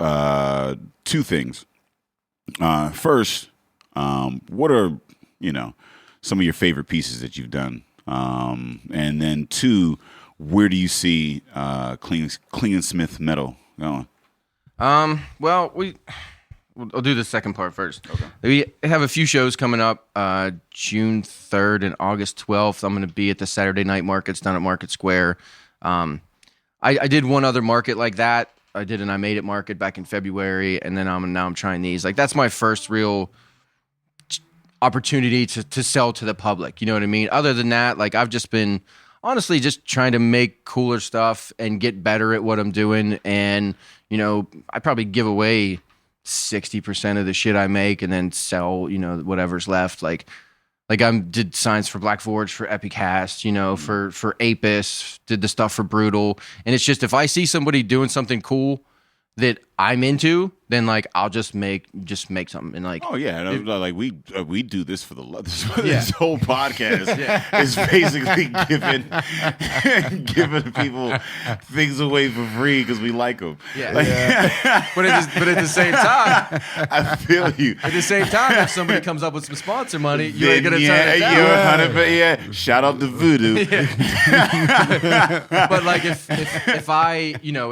2 things. First, what are some of your favorite pieces that you've done? And then 2, where do you see Klingensmith metal going? Well, I'll do the second part first. Okay. We have a few shows coming up, June 3rd and August 12th. I'm going to be at the Saturday night markets down at Market Square. I did one other market like that. I did an I Made It market back in February, and then now I'm trying these. Like, that's my first real opportunity to sell to the public. You know what I mean? Other than that, like, I've just been honestly just trying to make cooler stuff and get better at what I'm doing. And, you know, I probably give away 60% of the shit I make and then sell, you know, whatever's left. Like I did signs for Black Forge, for Epicast, you know, for Apis, did the stuff for Brutal. And it's just, if I see somebody doing something cool that I'm into, then like I'll just make something. And like, oh yeah, like we do this for the love. This whole podcast is basically giving people things away for free because we like them. Yeah, but at the same time, I feel you. At the same time, if somebody comes up with some sponsor money, you ain't gonna turn it down. Shout out to Voodoo. But like if I, you know,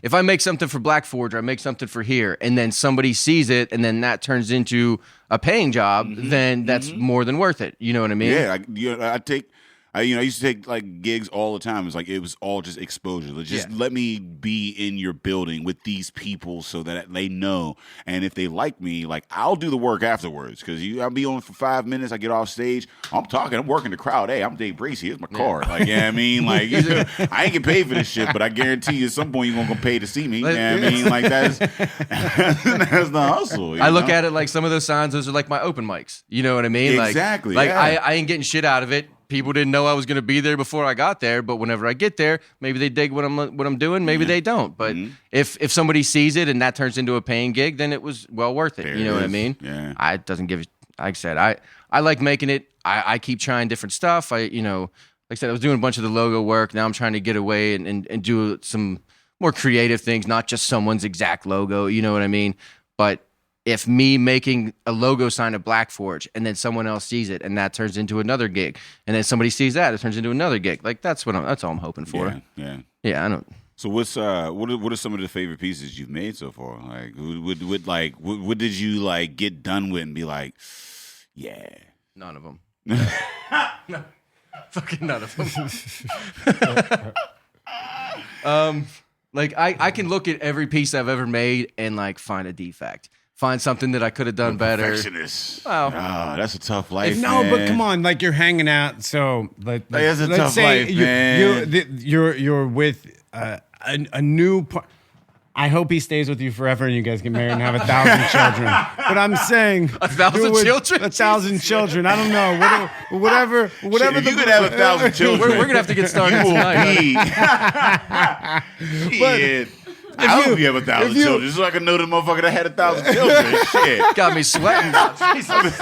if I make something for Black Forge or I make something for here and then somebody sees it and then that turns into a paying job, then that's more than worth it. You know what I mean? Yeah. I used to take like gigs all the time. It's like it was all just exposure. Let me be in your building with these people so that they know. And if they like me, like I'll do the work afterwards because I'll be on for 5 minutes. I get off stage. I'm talking. I'm working the crowd. Hey, I'm Dave Bracey. Here's my card. Like, I mean, like I ain't get paid for this shit, but I guarantee you at some point you're gonna pay to see me. I mean, like that's the hustle. I look at it like some of those signs. Those are like my open mics. You know what I mean? Exactly. Like I ain't getting shit out of it. People didn't know I was going to be there before I got there, but whenever I get there, maybe they dig what I'm doing, maybe they don't. But if somebody sees it and that turns into a paying gig, then it was well worth it. You know what I mean? Yeah. Like I said, I like making it. I keep trying different stuff. Like I said, I was doing a bunch of the logo work. Now I'm trying to get away and do some more creative things, not just someone's exact logo. You know what I mean? But if me making a logo sign of Black Forge and then someone else sees it and that turns into another gig and then somebody sees that, it turns into another gig. Like that's all I'm hoping for. Yeah. I don't. So what are some of the favorite pieces you've made so far? Like what did you like get done with and be like, yeah? None of them. No. Fucking none of them. Like I can look at every piece I've ever made and like find a defect. Find something that I could have done better. Perfectionist. Wow. Oh, that's a tough life. No, man. but come on, like you're hanging out. So that's a tough life, man. You're with a new. I hope he stays with you forever and you guys get married and have 1,000 children. But I'm saying 1,000 children? 1,000 children. I don't know. Whatever. Shit, if you could have 1,000 children. We're gonna have to get started tonight. Shit. I hope you have 1,000 children, just so I can know the motherfucker that had 1,000 children. Shit. Got me sweating now. Jesus.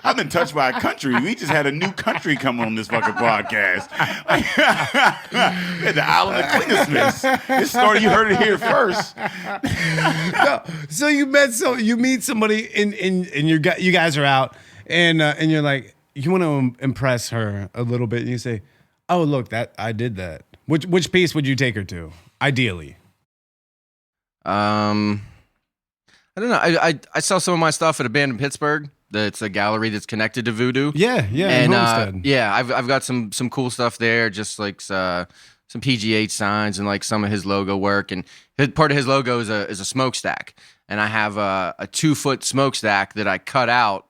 I've been touched by a country. We just had a new country come on this fucking podcast. The island of Klingensmith. This story, you heard it here first. No, so you meet somebody and you guys are out and you're like, you want to impress her a little bit and you say, oh look, that I did that. Which piece would you take her to, ideally? I don't know. I saw some of my stuff at a band in Pittsburgh. It's a gallery that's connected to Voodoo. Yeah, and Homestead. I've got some cool stuff there, just like some PGH signs and like some of his logo work. And part of his logo is a smokestack, and I have a 2-foot smokestack that I cut out.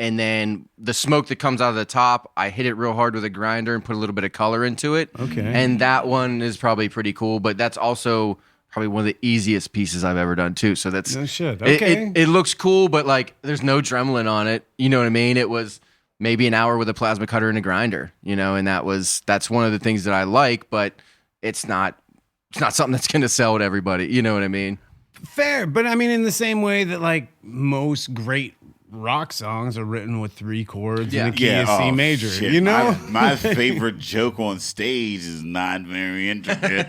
And then the smoke that comes out of the top, I hit it real hard with a grinder and put a little bit of color into it. Okay. And that one is probably pretty cool, but that's also probably one of the easiest pieces I've ever done too. So that's No shit. Okay. It looks cool, but like there's no Dremlin on it. You know what I mean? It was maybe an hour with a plasma cutter and a grinder, you know, and that's one of the things that I like, but it's not something that's going to sell to everybody. You know what I mean? Fair, but I mean, in the same way that like most great rock songs are written with 3 chords and a key of C major, shit. you know? My favorite joke on stage is not very intricate,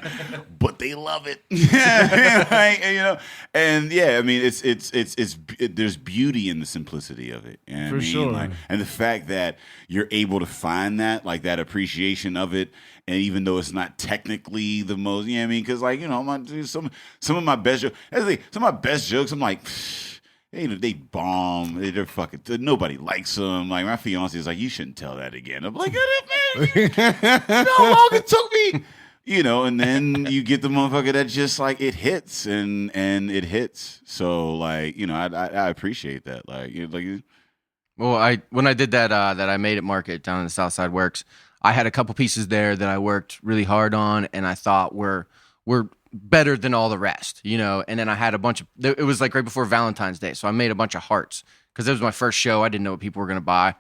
but they love it. Like, you know, and yeah, I mean, there's beauty in the simplicity of it. You know what I mean? sure. Like, and the fact that you're able to find that, like that appreciation of it. And even though it's not technically the most, you know what I mean? Because, like, you know, some of my best jokes, some of my best jokes, I'm like, they bomb. They're fucking, nobody likes them. Like, my fiance is like, you shouldn't tell that again. I'm like, man, you know how long it took me? You know, and then you get the motherfucker that just, like, it hits and it hits. So, like, you know, I appreciate that. Like, Well, when I did that I Made It market down in the Southside Works, I had a couple pieces there that I worked really hard on, and I thought were better than all the rest, you know. And then I had a bunch of. It was like right before Valentine's Day, so I made a bunch of hearts because it was my first show. I didn't know what people were gonna buy,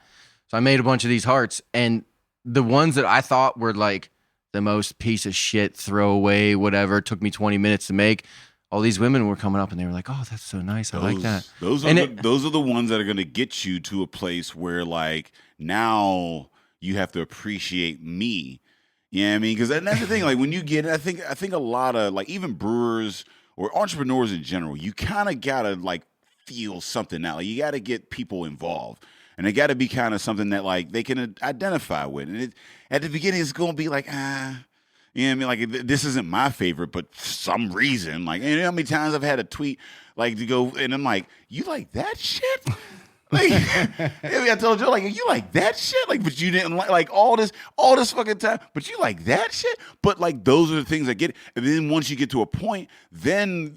so I made a bunch of these hearts, and the ones that I thought were like the most piece of shit, throwaway, whatever, took me 20 minutes to make. All these women were coming up and they were like, "Oh, that's so nice. I like that." Those are the ones that are gonna get you to a place where, like, now you have to appreciate me. You know what I mean? Because that's the thing. Like, when you get it, I think a lot of, like, even brewers or entrepreneurs in general, you kind of gotta, like, feel something out. Like, you gotta get people involved, and it gotta be kind of something that, like, they can identify with. And at the beginning, it's gonna be like, you know what I mean? Like, this isn't my favorite, but for some reason, like, you know how many times I've had a tweet, like, to go, and I'm like, you like that shit? Like, I told you, like, you like that shit? Like, but you didn't like all this fucking time, but you like that shit? But, like, those are the things that get it. And then once you get to a point, then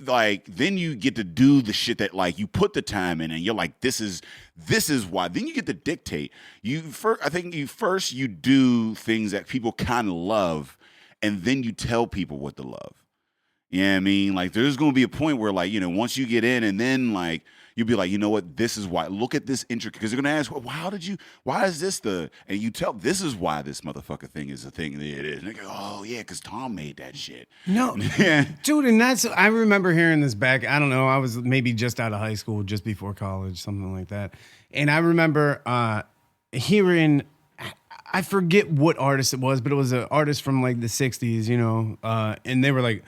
you get to do the shit that, like, you put the time in, and you're like, this is why. Then you get to dictate. I think you do things that people kind of love, and then you tell people what to love. You know what I mean? Like, there's going to be a point where, like, you know, once you get in, and then, like, you'll be like, you know what? This is why. Look at this intricate. Because they're going to ask, well, why is this and you tell, this is why this motherfucker thing is the thing that it is. And they go, oh, yeah, because Tom made that shit. No. Dude, and I remember hearing this back, I don't know, I was maybe just out of high school, just before college, something like that. And I remember hearing, I forget what artist it was, but it was an artist from like the 60s, you know, and they were like,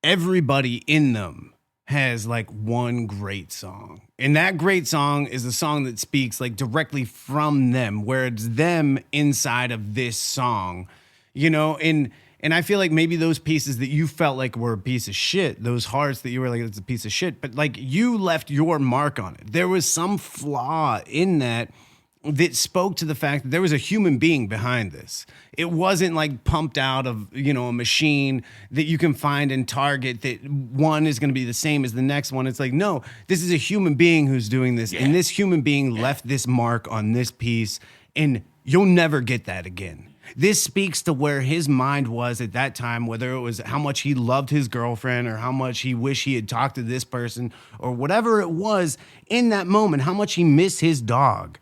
everybody in them has like one great song, and that great song is a song that speaks like directly from them, where it's them inside of this song, you know. And I feel like maybe those pieces that you felt like were a piece of shit, those hearts that you were like, it's a piece of shit, but like you left your mark on it. There was some flaw in that spoke to the fact that there was a human being behind this. It wasn't like pumped out of, you know, a machine that you can find in Target that one is going to be the same as the next one. It's like, no, this is a human being who's doing this. Yeah. And this human being left this mark on this piece, and you'll never get that again. This speaks to where his mind was at that time, whether it was how much he loved his girlfriend or how much he wished he had talked to this person or whatever it was in that moment, how much he missed his dog.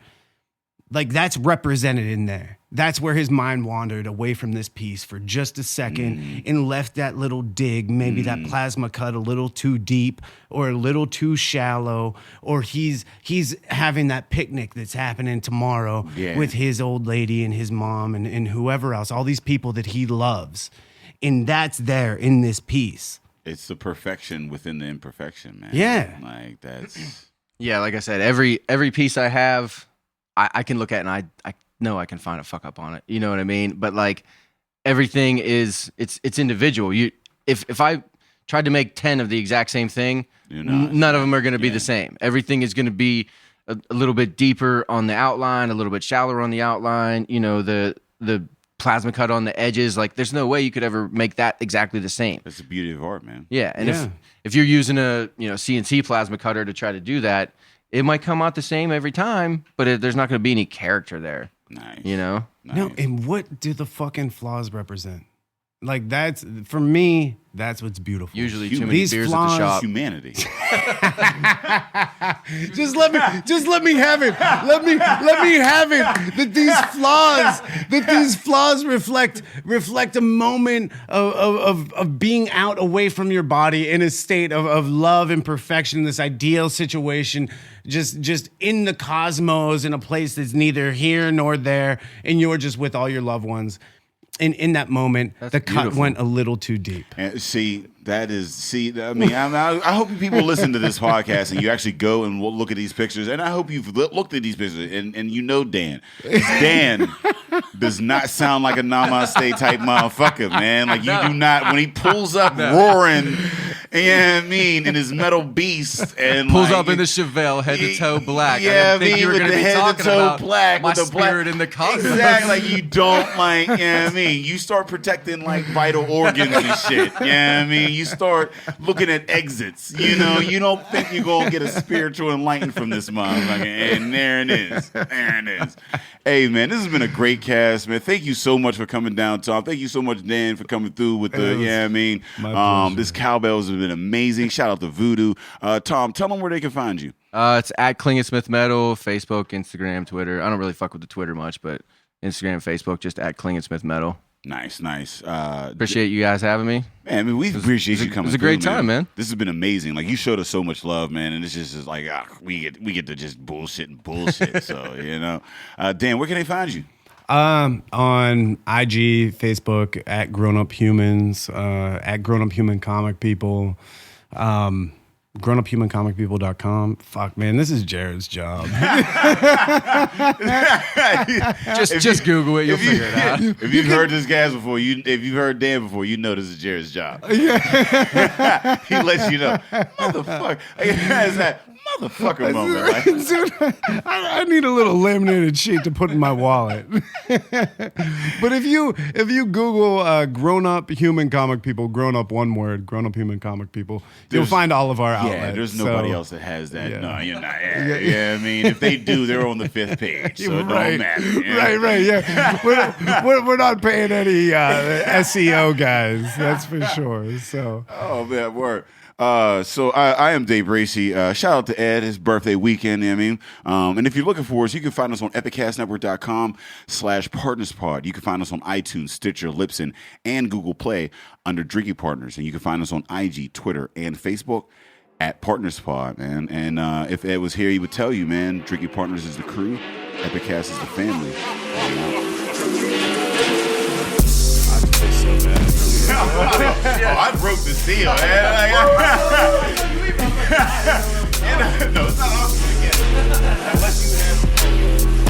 Like, that's represented in there. That's where his mind wandered away from this piece for just a second and left that little dig, maybe that plasma cut a little too deep or a little too shallow, or he's having that picnic that's happening tomorrow with his old lady and his mom and whoever else, all these people that he loves. And that's there in this piece. It's the perfection within the imperfection, man. Yeah. Like, that's... Yeah, like I said, every piece I have, I can look at and I know I can find a fuck up on it. You know what I mean? But like everything is it's individual. If I tried to make 10 of the exact same thing, none of them are going to be the same. Everything is going to be a little bit deeper on the outline, a little bit shallower on the outline. You know, the plasma cut on the edges. Like, there's no way you could ever make that exactly the same. That's the beauty of art, man. Yeah, and if you're using a CNC plasma cutter to try to do that, it might come out the same every time, but there's not going to be any character there. Nice. You know? Nice. No, and what do the fucking flaws represent? Like that's for me. That's what's beautiful. Usually too many These beers at flaws- the shop. Humanity. Just let me have it. Let me have it. That these flaws reflect a moment of being out away from your body in a state of love and perfection, this ideal situation, just in the cosmos, in a place that's neither here nor there, and you're just with all your loved ones. And in that moment, That's the cut beautiful. went a little too deep. And I mean, I hope people listen to this podcast and you actually go and look at these pictures. And I hope you've looked at these pictures and you know Dan. Dan does not sound like a namaste type motherfucker, man. Like you do not, when he pulls up roaring, you know what I mean, in his metal beast and Pulls like, up in the Chevelle, head to toe black. Yeah, I didn't think you were with going to the be head talking to toe about black, my with the spirit black, in the cosmos. Exactly, like you don't like, you know what I mean? You start protecting like vital organs and shit, you know what I mean? You start looking at exits, you know? You don't think you're going to get a spiritual enlightenment from this motherfucker, and there it is. There it is. Hey, man, this has been a great cast, man. Thank you so much for coming down, Tom. Thank you so much, Dan, for coming through with the, you know what I mean? My pleasure. This cowbells have been amazing. Shout out to Voodoo. Tom, tell them where they can find you. It's at Klingensmith Metal, Facebook, Instagram, Twitter. I don't really fuck with the Twitter much, but Instagram, Facebook, just at Klingensmith Metal. Nice. Appreciate you guys having me. Man, I mean, we appreciate you coming. It was a great through, time, man. This has been amazing. Like you showed us so much love, man, and it's just like we get to just bullshit and bullshit. So you know, Dan, where can they find you? On IG, Facebook, at Grown Up Humans, at Grown Up Human Comic People, grownuphumancomicpeople.com. Fuck, man, this is Jared's job. Just Google it, you'll figure it out. If you've heard this guy before, if you've heard Dan before, you know this is Jared's job. He lets you know, motherfucker. It's that motherfucker moment, right? Dude, I need a little laminated sheet to put in my wallet. But if you Google Grown Up Human Comic People, grown up one word, Grown Up Human Comic People, you'll find all of our outlets. Yeah, there's nobody else that has that. No, you're not. Yeah, I mean, if they do, they're on the 5th page, so it don't matter. Yeah. Right. Yeah, we're not paying any SEO guys. That's for sure. So. Oh man, word. So I am Dave Bracey. Shout out to Ed, his birthday weekend, you know what I mean? And if you're looking for us, you can find us on epicastnetwork.com/partnerspod. You can find us on iTunes, Stitcher, Libsyn, and Google Play under Drinky Partners. And you can find us on IG, Twitter, and Facebook at PartnersPod, man. And if Ed was here, he would tell you, man, Drinky Partners is the crew, Epicast is the family. I broke the seal, man. No, it's not awesome again. Unless you have